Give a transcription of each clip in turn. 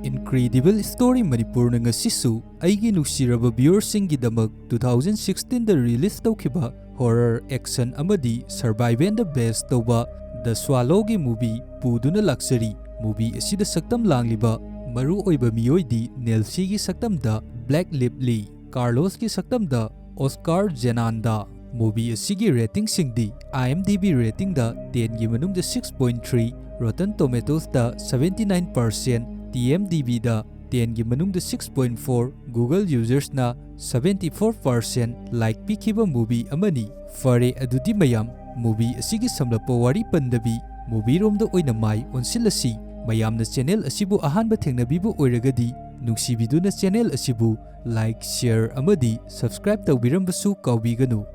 Incredible Story Manipur na ngasisu aigi nuksiraba viewersinggidamak 2016 da release tawkhiba horror action amadi survival the best tawba The Swallow gi movie puduna laksari movie asida saktam langliba maru oiba miyoidi Nelsi gi saktamda Black Lip Lee Carlos gi saktamda Oscar Jenanda movie asigi rating singdi IMDb rating da 10 gi manungda 6.3 Rotten Tomatoes da 79% TMDB da 10 gi manungda 6.4 Google users na 74% like pikiba movie amani fare adudi mayam movie asigi samlapa wari pandabi movie romda oina mai onsilasi mayamna channel asibu ahanba thengnabibu oiragadi nungsibiduna channel asibu like share amadi subscribe tawbirambasu kawbiganu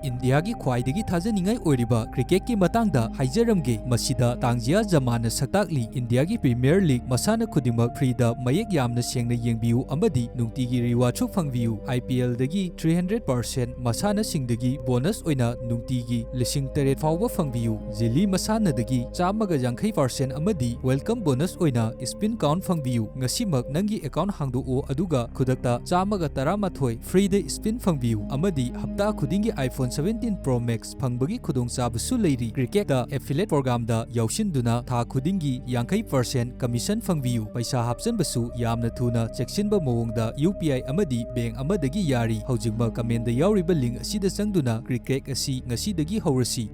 India gi khwaidagi thajaningai oiriba cricket ki matangda haijaramge masida tangjia jamana saktakli India gi Premier League masana khudimak frida mayek yamna sengna yengbiu amadi nungtigi reward chu phangbiu IPL dagi 300% masana singdagi bonus oina nungtigi 8,000 fawba phangbiu jeli masana dagi 150% amadi welcome bonus oina spin count phangbiu ngasimak nangi account hangdo aduga khudakta 113 free spin phangbiu amadi hapta khudingi iPhone 17 Pro Max phangbagi khudongchabasu leiri cricket da affiliate program da yausinduna tha khudingi 50% commission phangbiu paisa hapchanbasu yamna thuna cheksinba mawongda UPI amadi bank amadagi yari hojikma comment da yauriba link asida changduna cricket asi ngasidagi horasi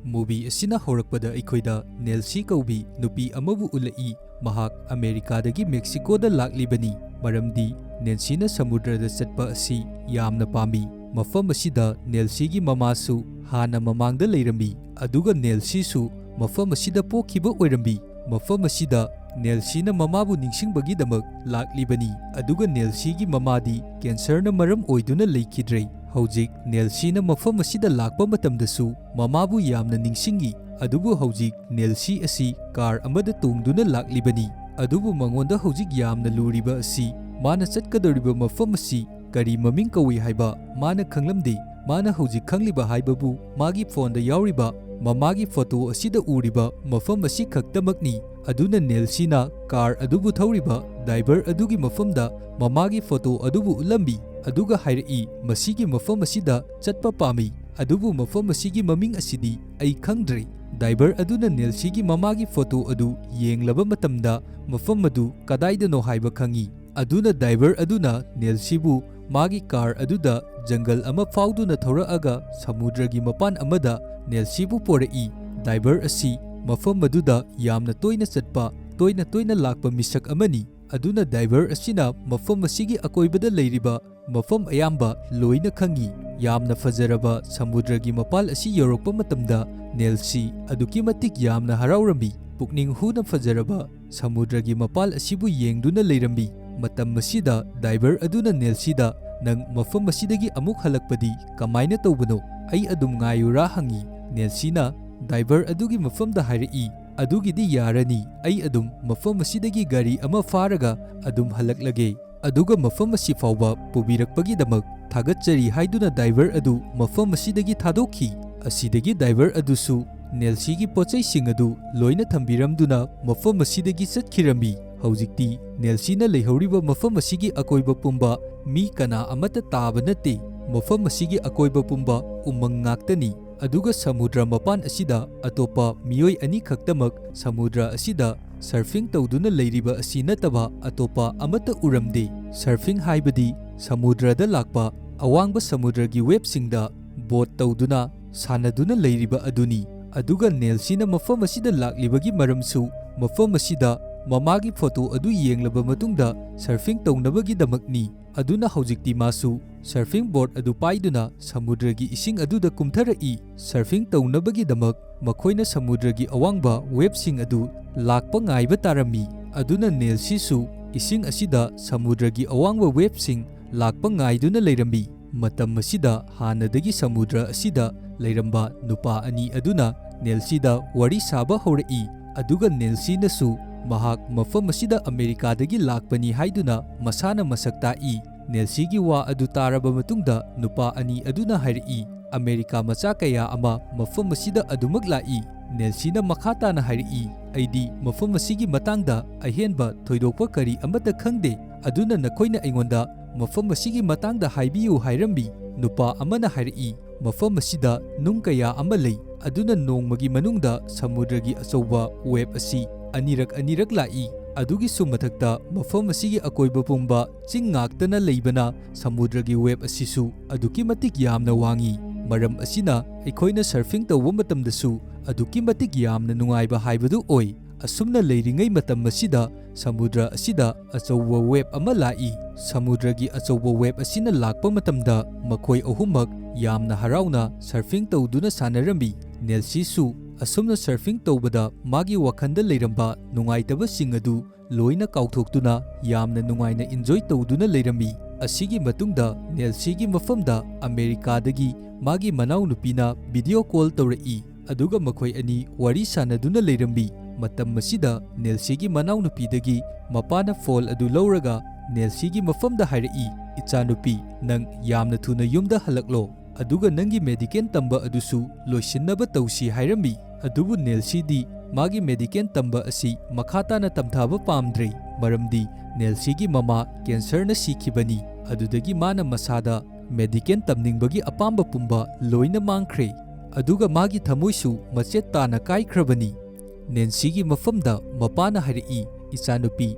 movie asina horakpada ikhoida Nelsi kaubi nupi amabu ulai mahak America dagi Mexico da laklibani maramdi Nelsi na samudra da chatpa asi yamna pami Mafam asida Nelsi gi mamasu hana mamangda leirami aduga Nelsi su mafam asida pokhiba oirambi mafam asida Nelsi na mamabu ningsingbagi damak laklibani aduga Nelsi gi mamadi cancer na maram oiduna leikidrei hojik Nelsi na mafam asida lakpa matamdasu mamabu yamna ningsingi adubu hojik Nelsi asi car amada tungduna laklibani adubu mangonda hojik yamna luriba asi mana chatkadoriba mafam asi Kari maming kawi haiba mana khanglamdi mana hojik khangliba haibabu magi phone da yauriba mamagi photo asida uriba mafam asi khaktamakni aduna Nelsi na car adubu thauriba driver adugi mafamda mamagi photo adubu ulambi aduga hairi masigi mafam asida chatpa pami adubu mafam asigi maming asidi ai khangdri driver aduna Nelsi gi mamagi photo adu yenglaba matamda mafam adu kadaidano haiba khangi aduna driver aduna Nelsi bu Magi car aduda jungle ama fauduna thoraaga samudragi mapan amada Nelsi bu porai diver asi mafam maduda yamna toina chatpa toina lakpa misak amani aduna diver asina mafam asigi akoibada leiriba mafam ayamba loina khangi yamna fajaraba samudragi mapal asi yorokpa matamda Nelsi aduki matik yamna haraurami pukning huna fajaraba samudragi mapal asibu yengduna leirambi matam masida diver aduna Nelsi da nang mafam masidagi amuk halakpadi kamaina tawbano ai adum ngayura hangi Nelsi na diver adugi mafam da hairi adugi di yarani ai adum mafam masidagi gari ama faraga adum halaklage aduga mafam masi fawba pubirakpagi damak thagatchari haiduna diver adu mafam masidagi thadokhi asidagi diver adusu Nelsi gi pochai sing adu loina thambiramduna mafam masidagi chatkhirami Hojikti Nelsi na leihoriba mafam asigi akoiba pumba mi kana amata taba nate mafam asigi akoiba pumba umang ngaktani aduga samudra mapan asida atopa miyoi ani khaktamak samudra asida surfing tawduna leiriba asi nataba atopa amata uramde surfing haibadi samudra da lakpa awangba samudragi websingda boat tawduna sanaduna leiriba aduni aduga Nelsi na mafam asida laklibagi maramsu mafam asida mamagi photo adu yenglaba matungda surfing tawnabagi damakni aduna hojikti masu surfing board adu paiduna samudragi ising aduda kumtharai surfing tawnabagi damak makhoina samudragi awangba websing adu lakpa ngaiba tarami aduna Nelsi su ising asida samudragi awangba websing lakpa ngaiduna leirami matam asida hanadagi samudra asida leiramba nupa ani aduna Nelsi da wari saba horai aduga Nelsi nasu mahak mafam asida America dagi lakpani haiduna masana masak tai Nelsi gi wa adu taraba matungda nupa ani aduna hairi America macha kaya ama mafam asida adumak lai ꯅꯦꯜꯁꯤꯅ ꯃꯈꯥ ꯇꯥꯅ ꯍꯥꯏꯔꯛꯏ, ꯑꯩꯗꯤ ꯃꯐꯝ ꯑꯁꯤꯒꯤ ꯃꯇꯥꯡꯗ ꯑꯍꯦꯟꯕ ꯊꯣꯏꯗꯣꯛꯄ ꯀꯔꯤ ꯑꯃꯠꯇ ꯈꯪꯗꯦ, ꯑꯗꯨꯅ ꯅꯈꯣꯏꯅ ꯑꯩꯉꯣꯟꯗ ꯃꯐꯝ ꯑꯁꯤꯒꯤ ꯃꯇꯥꯡꯗ ꯍꯥꯏꯕꯤꯌꯨ ꯍꯥꯏꯔꯝꯃꯤ꯫ ꯅꯨꯄꯥ ꯑꯃꯅ ꯍꯥꯏꯔꯛꯏ, ꯃꯐꯝ ꯑꯁꯤꯗ ꯅꯨꯡ ꯀꯌꯥ ꯑꯃ ꯂꯩ, ꯑꯗꯨꯅ ꯅꯣꯡꯃꯒꯤ ꯃꯅꯨꯡꯗ ꯁꯃꯨꯗ꯭ꯔꯒꯤ ꯑꯆꯧꯕ ꯋꯦꯕ ꯑꯁꯤ ꯑꯅꯤꯔꯛ ꯂꯥꯛꯏ꯫ ꯑꯗꯨꯒꯤꯁꯨ ꯃꯊꯛꯇ ꯃꯐꯝ ꯑꯁꯤꯒꯤ ꯑꯀꯣꯏꯕ ꯄꯨꯝꯕ ꯆꯤꯡ ꯉꯥꯛꯇꯅ ꯂꯩꯕꯅ ꯁꯃꯨꯗ꯭ꯔꯒꯤ ꯋꯦꯕ ꯑꯁꯤꯁꯨ ꯑꯗꯨꯛꯀꯤ ꯃꯇꯤꯛ ꯌꯥꯝꯅ ꯋꯥꯡꯏ꯫ ꯃꯔꯝ ꯑꯁꯤꯅ ꯑꯩꯈꯣꯏꯅ ꯁꯔꯐꯤꯡ ꯇꯧꯕ ꯃꯇꯝꯗꯁꯨ ꯑꯗꯨꯛꯀꯤ ꯃꯇꯤꯛ ꯌꯥꯝꯅ ꯅꯨꯡꯉꯥꯏꯕ ꯍꯥꯏꯕꯗꯨ ꯑꯣꯏ꯫ ꯑꯁꯨꯝꯅ ꯂꯩꯔꯤꯉꯩ ꯃꯇꯝ ꯑꯁꯤꯗ ꯁꯃꯨꯗ꯭ꯔ ꯑꯁꯤꯗ ꯑꯆꯧꯕ ꯋꯦꯕ ꯑꯃ ꯂꯥꯛꯏ꯫ ꯁꯃꯨꯗ꯭ꯔꯒꯤ ꯑꯆꯧꯕ ꯋꯦꯕ ꯑꯁꯤꯅ ꯂꯥꯛꯄ ꯃꯇꯝꯗ ꯃꯈꯣꯏ ꯑꯍꯨꯝꯃꯛ ꯌꯥꯝꯅ ꯍꯔꯥꯎꯅ ꯁꯔꯐꯤꯡ ꯇꯧꯗꯨꯅ ꯁꯥꯟꯅꯔꯝꯃꯤ꯫ ꯅꯦꯜꯁꯤꯁꯨ ꯑꯁꯨꯝꯅ ꯁꯔꯐꯤꯡ ꯇꯧꯕꯗ ꯃꯥꯒꯤ ꯋꯥꯈꯜꯗ ꯂꯩꯔꯝꯕ ꯅꯨꯡꯉꯥꯏꯇꯕꯁꯤꯡ ꯑꯗꯨ ꯂꯣꯏꯅ ꯀꯥꯎꯊꯣꯛꯇꯨꯅ ꯌꯥꯝꯅ ꯅꯨꯡꯉꯥꯏꯅ ꯏꯟꯖꯣꯏ ꯇꯧꯗꯨꯅ ꯂꯩꯔꯝꯃꯤ꯫ ꯑꯁꯤꯒꯤ ꯃꯇꯨꯡꯗ ꯅꯦꯜꯁꯤꯒꯤ ꯃꯐꯝꯗ ꯑꯃꯦꯔꯤꯀꯥꯗꯒꯤ ꯃꯥꯒꯤ ꯃꯅꯥꯎꯅꯨꯄꯤꯅ ꯚꯤꯗꯤꯑꯣ ꯀꯣꯜ ꯇꯧꯔꯛꯏ, ꯑꯗꯨꯒ ꯃꯈꯣꯏ ꯑꯅꯤ ꯋꯥꯔꯤ ꯁꯥꯟꯅꯗꯨꯅ ꯂꯩꯔꯝꯃꯤ꯫ ꯃꯇꯝ ꯑꯁꯤꯗ ꯅꯦꯜꯁꯤꯒꯤ ꯃꯅꯥꯎꯅꯨꯄꯤꯗꯒꯤ ꯃꯄꯥꯅ ꯐꯣꯟ ꯑꯗꯨ ꯂꯧꯔꯒ ꯅꯦꯜꯁꯤꯒꯤ ꯃꯐꯝꯗ ꯍꯥꯏꯔꯛꯏ, ꯏꯆꯥꯅꯨꯄꯤ, ꯅꯪ ꯌꯥꯝꯅ ꯊꯨꯅ ꯌꯨꯝꯗ ꯍꯜꯂꯛꯂꯣ, ꯑꯗꯨꯒ ꯅꯪꯒꯤ ꯃꯦꯗꯤꯀꯦꯜ ꯇꯝꯕ ꯑꯗꯨꯁꯨ ꯂꯣꯏꯁꯤꯟꯅꯕ ꯇꯧꯁꯤ ꯍꯥꯏꯔꯝꯃꯤ꯫ ꯑꯗꯨꯕꯨ ꯅꯦꯜꯁꯤꯗꯤ ꯃꯥꯒꯤ ꯃꯦꯗꯤꯀꯦꯜ ꯇꯝꯕ ꯑꯁꯤ ꯃꯈꯥ ꯇꯥꯅ ꯇꯝꯊꯕ ꯄꯥꯝꯗ꯭ꯔꯦ, ꯃꯔꯝꯗꯤ ꯅꯦꯜꯁꯤꯒꯤ ꯃꯃꯥ ꯀꯦꯟꯁꯔꯅ ꯁꯤꯈꯤꯕꯅꯤ꯫ ꯑꯗꯨꯗꯒꯤ ꯃꯥꯅ ꯃꯁꯥꯗ ꯃꯦꯗꯤꯀꯦꯜ ꯇꯝꯅꯤꯡꯕꯒꯤ ꯑꯄꯥꯝꯕ ꯄꯨꯝꯕ ꯂꯣꯏꯅ ꯃꯥꯡꯈ꯭ꯔꯦ, ꯑꯗꯨꯒ ꯃꯥꯒꯤ ꯊꯃꯣꯏꯁꯨ ꯃꯆꯦꯠ ꯇꯥꯅ ꯀꯥꯏꯈ꯭ꯔꯕꯅꯤ꯫ ꯅꯦꯟꯁꯤꯒꯤ ꯃꯐꯝꯗ ꯃꯄꯥꯅ ꯍꯥꯏꯔꯛꯏ, ꯏꯆꯥꯅꯨꯄꯤ,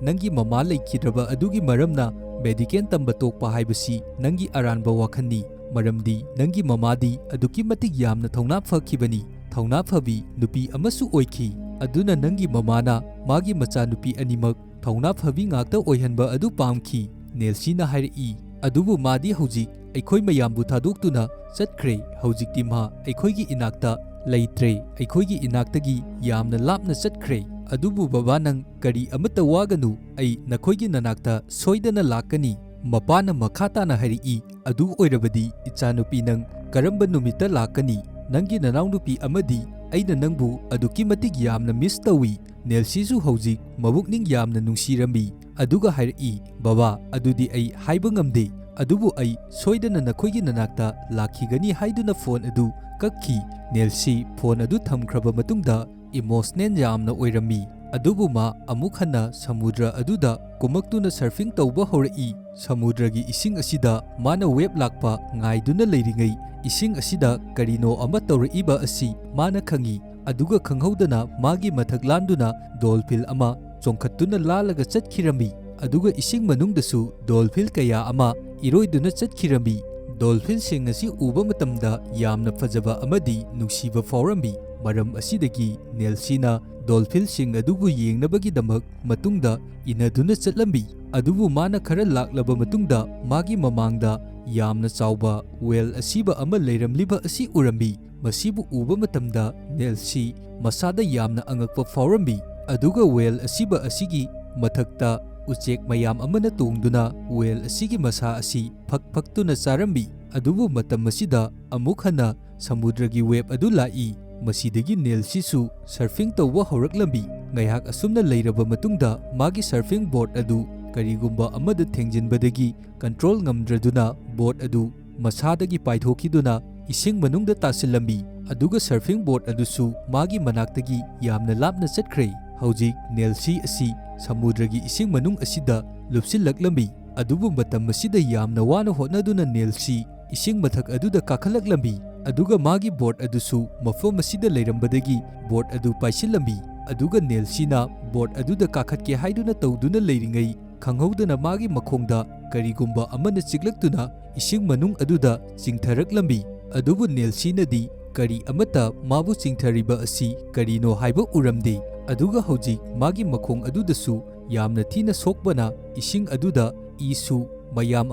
ꯅꯪꯒꯤ ꯃꯃꯥ ꯂꯩꯈꯤꯗ꯭ꯔꯕ ꯑꯗꯨꯒꯤ ꯃꯔꯝꯅ ꯃꯦꯗꯤꯀꯦꯜ ꯇꯝꯕ ꯇꯣꯛꯄ ꯍꯥꯏꯕꯁꯤ ꯅꯪꯒꯤ ꯑꯔꯥꯟꯕ ꯋꯥꯈꯜꯅꯤ, ꯃꯔꯝꯗꯤ ꯅꯪꯒꯤ ꯃꯃꯥꯗꯤ ꯑꯗꯨꯛꯀꯤ ꯃꯇꯤꯛ ꯌꯥꯝꯅ ꯊꯧꯅꯥ ꯐꯈꯤꯕꯅꯤ, ꯊꯧꯅꯥ ꯐꯕꯤ ꯅꯨꯄꯤ ꯑꯃꯁꯨ ꯑꯣꯏꯈꯤ, ꯑꯗꯨꯅ ꯅꯪꯒꯤ ꯃꯃꯥꯅ ꯃꯥꯒꯤ ꯃꯆꯥꯅꯨꯄꯤ ꯑꯅꯤꯃꯛ ꯊꯧꯅꯥ ꯐꯕꯤ ꯉꯥꯛꯇ ꯑꯣꯏꯍꯟꯕ ꯑꯗꯨ ꯄꯥꯝꯈꯤ꯫ ꯅꯦꯜꯁꯤꯅ ꯍꯥꯏꯔꯛꯏ, ꯑꯗꯨꯕꯨ ꯃꯥꯗꯤ ꯍꯧꯖꯤꯛ ꯑꯩꯈꯣꯏ ꯃꯌꯥꯝꯕꯨ ꯊꯥꯗꯣꯛꯇꯨꯅ ꯆꯠꯈ꯭ꯔꯦ, ꯍꯧꯖꯤꯛꯇꯤ ꯃꯥ ꯑꯩꯈꯣꯏꯒꯤ ꯏꯅꯥꯛꯇ ꯂꯩꯇ꯭ꯔꯦ, ꯑꯩꯈꯣꯏꯒꯤ ꯏꯅꯥꯛꯇꯒꯤ ꯌꯥꯝꯅ ꯂꯥꯞꯅ ꯆꯠꯈ꯭ꯔꯦ꯫ ꯑꯗꯨꯕꯨ ꯕꯕꯥ, ꯅꯪ ꯀꯔꯤ ꯑꯃꯠꯇ ꯋꯥꯒꯅꯨ, ꯑꯩ ꯅꯈꯣꯏꯒꯤ ꯅꯅꯥꯛꯇ ꯁꯣꯏꯗꯅ ꯂꯥꯛꯀꯅꯤ꯫ ꯃꯄꯥꯅ ꯃꯈꯥ ꯇꯥꯅ ꯍꯥꯏꯔꯛꯏ, ꯑꯗꯨ ꯑꯣꯏꯔꯕꯗꯤ ꯏꯆꯥꯅꯨꯄꯤ, ꯅꯪ ꯀꯔꯝꯕ ꯅꯨꯃꯤꯠꯇ ꯂꯥꯛꯀꯅꯤ? ꯅꯪꯒꯤ ꯅꯅꯥꯎꯅꯨꯄꯤ ꯑꯃꯗꯤ ꯑꯩꯅ ꯅꯪꯕꯨ ꯑꯗꯨꯛꯀꯤ ꯃꯇꯤꯛ ꯌꯥꯝꯅ ꯃꯤꯁ ꯇꯧꯏ꯫ ꯅꯦꯜꯁꯤꯁꯨ ꯍꯧꯖꯤꯛ ꯃꯕꯨꯛꯅꯤꯡ ꯌꯥꯝꯅ ꯅꯨꯡꯁꯤꯔꯝꯃꯤ, ꯑꯗꯨꯒ ꯍꯥꯏꯔꯛꯏ, ꯕꯕꯥ, ꯑꯗꯨꯗꯤ ꯑꯩ ꯍꯥꯏꯕ ꯉꯝꯗꯦ, ꯑꯗꯨꯕꯨ ꯑꯩ ꯁꯣꯏꯗꯅ ꯅꯈꯣꯏꯒꯤ ꯅꯅꯥꯛꯇ ꯂꯥꯛꯈꯤꯒꯅꯤ ꯍꯥꯏꯗꯨꯅ ꯐꯣꯟ ꯑꯗꯨ ꯀꯛꯈꯤ꯫ ꯅꯦꯜꯁꯤ ꯐꯣꯟ ꯑꯗꯨ ꯊꯝꯈ꯭ꯔꯕ ꯃꯇꯨꯡꯗ ꯏꯃꯣꯁꯅꯦꯜ ꯌꯥꯝꯅ ꯑꯣꯏꯔꯝꯃꯤ, ꯑꯗꯨꯕꯨ ꯃꯥ ꯑꯃꯨꯛ ꯍꯟꯅ ꯁꯃꯨꯗ꯭ꯔ ꯑꯗꯨꯗ ꯀꯨꯝꯃꯛꯇꯨꯅ ꯁꯔꯐꯤꯡ ꯇꯧꯕ ꯍꯧꯔꯛꯏ꯫ ꯁꯃꯨꯗ꯭ꯔꯒꯤ ꯏꯁꯤꯡ ꯑꯁꯤꯗ ꯃꯥꯅ ꯋꯦꯕ ꯂꯥꯛꯄ ꯉꯥꯏꯗꯨꯅ ꯂꯩꯔꯤꯉꯩ ꯏꯁꯤꯡ ꯑꯁꯤꯗ ꯀꯔꯤꯅꯣ ꯑꯃ ꯇꯧꯔꯛꯏꯕ ꯑꯁꯤ ꯃꯥꯅ ꯈꯪꯏ, ꯑꯗꯨꯒ ꯈꯪꯍꯧꯗꯅ ꯃꯥꯒꯤ ꯃꯊꯛ ꯂꯥꯟꯗꯨꯅ ꯗꯣꯜꯐꯤꯟ ꯑꯃ ꯆꯣꯡꯈꯠꯇꯨꯅ ꯂꯥꯜꯂꯒ ꯆꯠꯈꯤꯔꯝꯃꯤ, ꯑꯗꯨꯒ ꯏꯁꯤꯡ ꯃꯅꯨꯡꯗꯁꯨ ꯗꯣꯜꯐꯤꯟ ꯀꯌꯥ ꯑꯃ ꯏꯔꯣꯏꯗꯨꯅ ꯆꯠꯈꯤꯔꯝꯃꯤ꯫ ꯗꯣꯜꯐꯤꯟꯁꯤꯡ ꯑꯁꯤ ꯎꯕ ꯃꯇꯝꯗ ꯌꯥꯝꯅ ꯐꯖꯕ ꯑꯃꯗꯤ ꯅꯨꯡꯁꯤꯕ ꯐꯥꯎꯔꯝꯃꯤ꯫ ꯃꯔꯝ ꯑꯁꯤꯗꯒꯤ ꯅꯦꯜꯁꯤꯅ ꯗꯣꯜꯐꯤꯟꯁꯤꯡ ꯑꯗꯨꯕꯨ ꯌꯦꯡꯅꯕꯒꯤꯗꯃꯛ ꯃꯇꯨꯡꯗ ꯏꯟꯅꯗꯨꯅ ꯆꯠꯂꯝꯃꯤ, ꯑꯗꯨꯕꯨ ꯃꯥꯅ ꯈꯔ ꯂꯥꯛꯂꯕ ꯃꯇꯨꯡꯗ ꯃꯥꯒꯤ ꯃꯃꯥꯡꯗ ꯌꯥꯝꯅ ꯆꯥꯎꯕ ꯋꯦꯜ ꯑꯁꯤꯕ ꯑꯃ ꯂꯩꯔꯝꯂꯤꯕ ꯑꯁꯤ ꯎꯔꯝꯃꯤ꯫ ꯃꯁꯤꯕꯨ ꯎꯕ ꯃꯇꯝꯗ ꯅꯦꯜꯁꯤ ꯃꯁꯥꯗ ꯌꯥꯝꯅ ꯑꯉꯛꯄ ꯐꯥꯎꯔꯝꯃꯤ, ꯑꯗꯨꯒ ꯋꯦꯜ ꯑꯁꯤꯕ ꯑꯁꯤꯒꯤ ꯃꯊꯛꯇ ꯎꯆꯦꯛ ꯃꯌꯥꯝ ꯑꯃꯅ ꯇꯣꯡꯗꯨꯅ ꯋꯦꯜ ꯑꯁꯤꯒꯤ ꯃꯁꯥ ꯑꯁꯤ ꯐꯛꯇꯨꯅ ꯆꯥꯔꯝꯃꯤ꯫ ꯑꯗꯨꯕꯨ ꯃꯇꯝ ꯑꯁꯤꯗ ꯑꯃꯨꯛ ꯍꯟꯅ ꯁꯃꯨꯗ꯭ꯔꯒꯤ ꯋꯦꯕ ꯑꯗꯨ ꯂꯥꯛꯏ, ꯃꯁꯤꯗꯒꯤ ꯅꯦꯜꯁꯤꯁꯨ ꯁꯔꯐꯤꯡ ꯇꯧꯕ ꯍꯧꯔꯛꯂꯝꯃꯤ꯫ ꯉꯥꯏꯍꯥꯛ ꯑꯁꯨꯝꯅ ꯂꯩꯔꯕ ꯃꯇꯨꯡꯗ ꯃꯥꯒꯤ ꯁꯔꯐꯤꯡ ꯕꯣꯔꯗ ꯑꯗꯨ ꯀꯔꯤꯒꯨꯝꯕ ꯑꯃꯗ ꯊꯦꯡꯖꯤꯟꯕꯗꯒꯤ ꯀꯟꯇ꯭ꯔꯣꯜ ꯉꯝꯗ꯭ꯔꯗꯨꯅ ꯕꯣꯔꯗ ꯑꯗꯨ ꯃꯁꯥꯗꯒꯤ ꯄꯥꯏꯊꯣꯛꯈꯤꯗꯨꯅ ꯏꯁꯤꯡ ꯃꯅꯨꯡꯗ ꯇꯥꯁꯤꯜꯂꯝꯃꯤ, ꯑꯗꯨꯒ ꯁꯔꯐꯤꯡ ꯕꯣꯔꯗ ꯑꯗꯨꯁꯨ ꯃꯥꯒꯤ ꯃꯅꯥꯛꯇꯒꯤ ꯌꯥꯝꯅ ꯂꯥꯞꯅ ꯆꯠꯈ꯭ꯔꯦ꯫ ꯍꯧꯖꯤꯛ ꯅꯦꯜꯁꯤ ꯑꯁꯤ ꯁꯃꯨꯗ꯭ꯔꯒꯤ ꯏꯁꯤꯡ ꯃꯅꯨꯡ ꯑꯁꯤꯗ ꯂꯨꯞꯁꯤꯜꯂꯛꯂꯝꯃꯤ, ꯑꯗꯨꯕꯨ ꯃꯇꯝ ꯑꯁꯤꯗ ꯌꯥꯝꯅ ꯋꯥꯅ ꯍꯣꯠꯅꯗꯨꯅ ꯅꯦꯜꯁꯤ ꯏꯁꯤꯡ ꯃꯊꯛ ꯑꯗꯨꯗ ꯀꯥꯈꯠꯂꯛꯂꯝꯃꯤ, ꯑꯗꯨꯒ ꯃꯥꯒꯤ ꯕꯣꯔꯗ ꯑꯗꯨꯁꯨ ꯃꯐꯝ ꯑꯁꯤꯗ ꯂꯩꯔꯝꯕꯗꯒꯤ ꯕꯣꯔꯗ ꯑꯗꯨ ꯄꯥꯏꯁꯤꯜꯂꯝꯃꯤ꯫ ꯑꯗꯨꯒ ꯅꯦꯜꯁꯤꯅ ꯕꯣꯔꯗ ꯑꯗꯨꯗ ꯀꯥꯈꯠꯀꯦ ꯍꯥꯏꯗꯨꯅ ꯇꯧꯗꯨꯅ ꯂꯩꯔꯤꯉꯩ ꯈꯪꯍꯧꯗꯅ ꯃꯥꯒꯤ ꯃꯈꯣꯡꯗ ꯀꯔꯤꯒꯨꯝꯕ ꯑꯃꯅ ꯆꯤꯛꯂꯛꯇꯨꯅ ꯏꯁꯤꯡ ꯃꯅꯨꯡ ꯑꯗꯨꯗ ꯆꯤꯡꯊꯔꯛꯂꯝꯃꯤ, ꯑꯗꯨꯕꯨ ꯅꯦꯜꯁꯤꯅꯗꯤ ꯀꯔꯤ ꯑꯃꯠꯇ ꯃꯥꯕꯨ ꯆꯤꯡꯊꯔꯤꯕ ꯑꯁꯤ ꯀꯔꯤꯅꯣ ꯍꯥꯏꯕ ꯎꯔꯝꯗꯦ, ꯑꯗꯨꯒ ꯍꯧꯖꯤꯛ ꯃꯥꯒꯤ ꯃꯈꯣꯡ ꯑꯗꯨꯗꯁꯨ ꯌꯥꯝꯅ ꯊꯤꯅ ꯁꯣꯛꯄꯅ ꯏꯁꯤꯡ ꯑꯗꯨꯗ ꯏꯁꯨ ꯃꯌꯥꯝ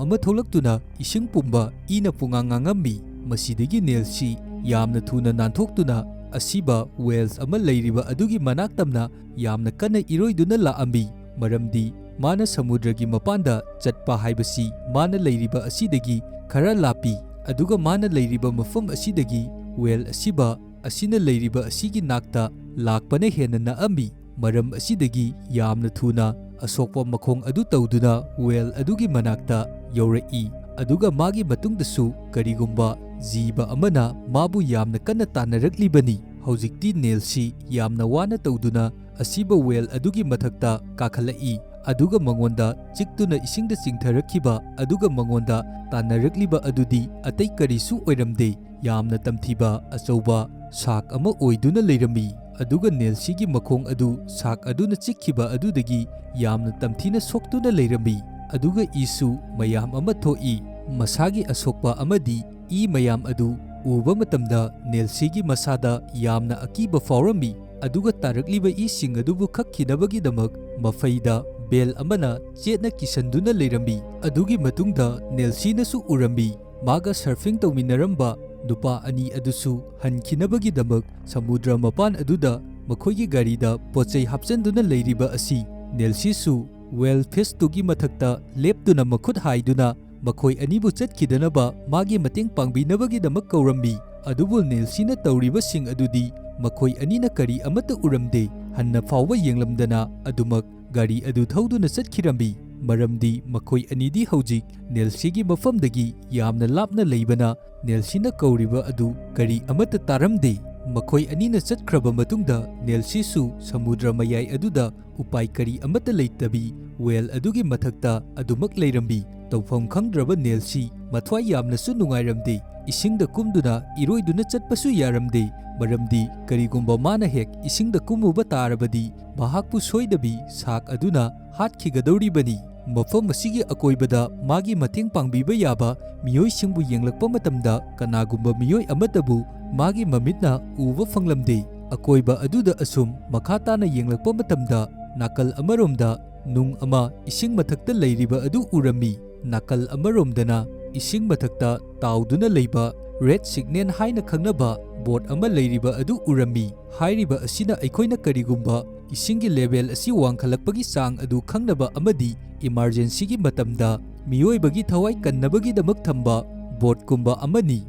ꯑꯃ ꯊꯣꯛꯂꯛꯇꯨꯅ ꯏꯁꯤꯡ ꯄꯨꯝꯕ ꯏꯅ ꯄꯨꯡꯉꯥꯡ ꯉꯥꯡꯉꯝꯃꯤ꯫ ꯃꯁꯤꯗꯒꯤ ꯅꯦꯜꯁꯤ ꯌꯥꯝꯅ ꯊꯨꯅ ꯅꯥꯟꯊꯣꯛꯇꯨꯅ ꯑꯁꯤꯕ ꯋꯦꯜꯁ ꯑꯃ ꯂꯩꯔꯤꯕ ꯑꯗꯨꯒꯤ ꯃꯅꯥꯛ ꯇꯝꯅ ꯌꯥꯝꯅ ꯀꯟꯅ ꯏꯔꯣꯏꯗꯨꯅ ꯂꯥꯛꯑꯝꯃꯤ, ꯃꯔꯝꯗꯤ ꯃꯥꯅ ꯁꯃꯨꯗ꯭ꯔꯒꯤ ꯃꯄꯥꯟꯗ ꯆꯠꯄ ꯍꯥꯏꯕꯁꯤ ꯃꯥꯅ ꯂꯩꯔꯤꯕ ꯑꯁꯤꯗꯒꯤ ꯈꯔ ꯂꯥꯞꯄꯤ, ꯑꯗꯨꯒ ꯃꯥꯅ ꯂꯩꯔꯤꯕ ꯃꯐꯝ ꯑꯁꯤꯗꯒꯤ ꯋꯦꯜ ꯑꯁꯤꯕ ꯑꯁꯤꯅ ꯂꯩꯔꯤꯕ ꯑꯁꯤꯒꯤ ꯅꯥꯛꯇ ꯂꯥꯛꯄꯅ ꯍꯦꯟꯅ ꯅꯛꯑꯝꯃꯤ꯫ ꯃꯔꯝ ꯑꯁꯤꯗꯒꯤ ꯌꯥꯝꯅ ꯊꯨꯅ ꯑꯁꯣꯛꯄ ꯃꯈꯣꯡ ꯑꯗꯨ ꯇꯧꯗꯨꯅ ꯋꯦꯜ ꯑꯗꯨꯒꯤ ꯃꯅꯥꯛꯇ ꯌꯧꯔꯛꯏ, ꯑꯗꯨꯒ ꯃꯥꯒꯤ ꯃꯇꯨꯡꯗꯁꯨ ꯀꯔꯤꯒꯨꯝꯕ ꯖꯤꯕ ꯑꯃꯅ ꯃꯥꯕꯨ ꯌꯥꯝꯅ ꯀꯟꯅ ꯇꯥꯟꯅꯔꯛꯂꯤꯕꯅꯤ꯫ ꯍꯧꯖꯤꯛꯇꯤ ꯅꯦꯜꯁꯤ ꯌꯥꯝꯅ ꯋꯥꯅ ꯇꯧꯗꯨꯅ ꯑꯁꯤꯕ ꯋꯦꯜ ꯑꯗꯨꯒꯤ ꯃꯊꯛꯇ ꯀꯥꯈꯠꯂꯛꯏ ꯑꯗꯨꯒ ꯃꯉꯣꯟꯗ ꯆꯤꯛꯇꯨꯅ ꯏꯁꯤꯡꯗ ꯆꯤꯡꯊꯔꯛꯈꯤꯕ ꯑꯗꯨꯒ ꯃꯉꯣꯟꯗ ꯇꯥꯟꯅꯔꯛꯂꯤꯕ ꯑꯗꯨꯗꯤ ꯑꯇꯩ ꯀꯔꯤꯁꯨ ꯑꯣꯏꯔꯝꯗꯦ ꯌꯥꯝꯅ ꯇꯝꯊꯤꯕ ꯑꯆꯧꯕ ꯁꯥꯔꯛ ꯑꯃ ꯑꯣꯏꯗꯨꯅ ꯂꯩꯔꯝꯃꯤ ꯑꯗꯨꯒ ꯅꯦꯜꯁꯤꯒꯤ ꯃꯈꯣꯡ ꯑꯗꯨ ꯁꯥꯔꯛ ꯑꯗꯨꯅ ꯆꯤꯛꯈꯤꯕ ꯑꯗꯨꯗꯒꯤ ꯌꯥꯝꯅ ꯇꯝꯊꯤꯅ ꯁꯣꯛꯇꯨꯅ ꯂꯩꯔꯝꯃꯤ ꯑꯗꯨꯒ ꯏꯁꯨ ꯃꯌꯥꯝ ꯑꯃ ꯊꯣꯛꯏ ꯃꯁꯥꯒꯤ ꯑꯁꯣꯛꯄ ꯑꯃꯗꯤ ꯏ ꯃꯌꯥꯝ ꯑꯗꯨ ꯎꯕ ꯃꯇꯝꯗ ꯅꯦꯜꯁꯤꯒꯤ ꯃꯁꯥꯗ ꯌꯥꯝꯅ ꯑꯀꯤꯕ ꯐꯥꯎꯔꯝꯃꯤ ꯑꯗꯨꯒ ꯇꯥꯔꯛꯂꯤꯕ ꯏꯁꯤꯡ ꯑꯗꯨꯕꯨ ꯈꯛꯈꯤꯅꯕꯒꯤꯗꯃꯛ ꯃꯐꯩꯗ ꯕꯦꯜ ꯑꯃꯅ ꯆꯦꯠꯅ ꯀꯤꯁꯟꯗꯨꯅ ꯂꯩꯔꯝꯃꯤ ꯑꯗꯨꯒꯤ ꯃꯇꯨꯡꯗ ꯅꯦꯜꯁꯤꯅꯁꯨ ꯎꯔꯝꯃꯤ ꯃꯥꯒ ꯁꯔꯐꯤꯡ ꯇꯧꯃꯤꯟꯅꯔꯝꯕ ꯅꯨꯄꯥ ꯑꯅꯤ ꯑꯗꯨꯁꯨ ꯍꯟꯈꯤꯅꯕꯒꯤꯗꯃꯛ ꯁꯃꯨꯗ꯭ꯔ ꯃꯄꯥꯟ ꯑꯗꯨꯗ ꯃꯈꯣꯏꯒꯤ ꯒꯥꯔꯤꯗ ꯄꯣꯠꯆꯩ ꯍꯥꯞꯆꯤꯟꯗꯨꯅ ꯂꯩꯔꯤꯕ ꯑꯁꯤ ꯅꯦꯜꯁꯤꯁꯨ ꯋꯦꯜ ꯐꯤꯁꯇꯨꯒꯤ ꯃꯊꯛꯇ ꯂꯦꯞꯇꯨꯅ ꯃꯈꯨꯠ ꯍꯥꯏꯗꯨꯅ ꯃꯈꯣꯏ ꯑꯅꯤꯕꯨ ꯆꯠꯈꯤꯗꯅꯕ ꯃꯥꯒꯤ ꯃꯇꯦꯡ ꯄꯥꯡꯕꯤꯅꯕꯒꯤꯗꯃꯛ ꯀꯧꯔꯝꯃꯤ ꯑꯗꯨꯕꯨ ꯅꯦꯜꯁꯤꯅ ꯇꯧꯔꯤꯕꯁꯤꯡ ꯑꯗꯨꯗꯤ ꯃꯈꯣꯏ ꯑꯅꯤꯅ ꯀꯔꯤ ꯑꯃꯠꯇ ꯎꯔꯝꯗꯦ ꯍꯟꯅ ꯐꯥꯎꯕ ꯌꯦꯡꯂꯝꯗꯅ ꯑꯗꯨꯃꯛ ꯒꯥꯔꯤ ꯑꯗꯨ ꯊꯧꯗꯨꯅ ꯆꯠꯈꯤꯔꯝꯃꯤ ꯃꯔꯝꯗꯤ ꯃꯈꯣꯏ ꯑꯅꯤꯗꯤ ꯍꯧꯖꯤꯛ ꯅꯦꯜꯁꯤꯒꯤ ꯃꯐꯝꯗꯒꯤ ꯌꯥꯝꯅ ꯂꯥꯞꯅ ꯂꯩꯕꯅ ꯅꯦꯜꯁꯤꯅ ꯀꯧꯔꯤꯕ ꯑꯗꯨ ꯀꯔꯤ ꯑꯃꯠꯇ ꯇꯥꯔꯝꯗꯦ ꯃꯈꯣꯏ ꯑꯅꯤꯅ ꯆꯠꯈ꯭ꯔꯕ ꯃꯇꯨꯡꯗ ꯅꯦꯜꯁꯤꯁꯨ ꯁꯃꯨꯗ꯭ꯔ ꯃꯌꯥꯏ ꯑꯗꯨꯗ ꯎꯄꯥꯏ ꯀꯔꯤ ꯑꯃꯠꯇ ꯂꯩꯇꯕꯤ ꯋꯦꯜ ꯑꯗꯨꯒꯤ ꯃꯊꯛꯇ ꯑꯗꯨꯃꯛ ꯂꯩꯔꯝꯃꯤ ꯇꯧꯐꯝ ꯈꯪꯗ꯭ꯔꯕ ꯅꯦꯜꯁꯤ ꯃꯊ꯭ꯋꯥꯏ ꯌꯥꯝꯅꯁꯨ ꯅꯨꯡꯉꯥꯏꯔꯝꯗꯦ ꯏꯁꯤꯡꯗ ꯀꯨꯝꯗꯨꯅ ꯏꯔꯣꯏꯗꯨꯅ ꯆꯠꯄꯁꯨ ꯌꯥꯔꯝꯗꯦ ꯃꯔꯝꯗꯤ ꯀꯔꯤꯒꯨꯝꯕ ꯃꯥꯅ ꯍꯦꯛ ꯏꯁꯤꯡꯗ ꯀꯨꯝꯃꯨꯕ ꯇꯥꯔꯕꯗꯤ ꯃꯍꯥꯛꯄꯨ ꯁꯣꯏꯗꯕꯤ ꯁꯥꯔꯛ ꯑꯗꯨꯅ ꯍꯥꯠꯈꯤꯒꯗꯧꯔꯤꯕꯅꯤ ꯃꯐꯝ ꯑꯁꯤꯒꯤ ꯑꯀꯣꯏꯕꯗ ꯃꯥꯒꯤ ꯃꯇꯦꯡ ꯄꯥꯡꯕꯤꯕ ꯌꯥꯕ ꯃꯤꯑꯣꯏꯁꯤꯡꯕꯨ ꯌꯦꯡꯂꯛꯄ ꯃꯇꯝꯗ ꯀꯅꯥꯒꯨꯝꯕ ꯃꯤꯑꯣꯏ ꯑꯃꯠꯇꯕꯨ ꯃꯥꯒꯤ ꯃꯃꯤꯠꯅ ꯎꯕ ꯐꯪꯂꯝꯗꯦ ꯑꯀꯣꯏꯕ ꯑꯗꯨꯗ ꯑꯁꯨꯝ ꯃꯈꯥ ꯇꯥꯅ ꯌꯦꯡꯂꯛꯄ ꯃꯇꯝꯗ ꯅꯥꯀꯜ ꯑꯃꯔꯣꯝꯗ ꯅꯨꯡ ꯑꯃ ꯏꯁꯤꯡ ꯃꯊꯛꯇ ꯂꯩꯔꯤꯕ ꯑꯗꯨ ꯎꯔꯝꯃꯤ ꯅꯥꯀꯜ ꯑꯃꯔꯣꯝꯗꯅ ꯏꯁꯤꯡ ꯃꯊꯛꯇ ꯇꯥꯎꯗꯨꯅ ꯂꯩꯕ ꯔꯦꯗ ꯁꯤꯒꯅꯦꯜ ꯍꯥꯏꯅ ꯈꯪꯅꯕ ꯕꯣꯠ ꯑꯃ ꯂꯩꯔꯤꯕ ꯑꯗꯨ ꯎꯔꯝꯃꯤ ꯍꯥꯏꯔꯤꯕ ꯑꯁꯤꯅ ꯑꯩꯈꯣꯏꯅ ꯀꯔꯤꯒꯨꯝꯕ ꯏꯁꯤꯡꯒꯤ ꯂꯦꯚꯦꯜ ꯑꯁꯤ ꯋꯥꯡꯈꯠꯂꯛꯄꯒꯤ ꯆꯥꯡ ꯑꯗꯨ ꯈꯪꯅꯕ ꯑꯃꯗꯤ ꯏꯃꯥꯔꯖꯦꯟꯁꯤꯒꯤ ꯃꯇꯝꯗ ꯃꯤꯑꯣꯏꯕꯒꯤ ꯊꯋꯥꯏ ꯀꯟꯅꯕꯒꯤꯗꯃꯛ ꯊꯝꯕ ꯕꯣꯠꯀꯨꯝꯕ ꯑꯃꯅꯤ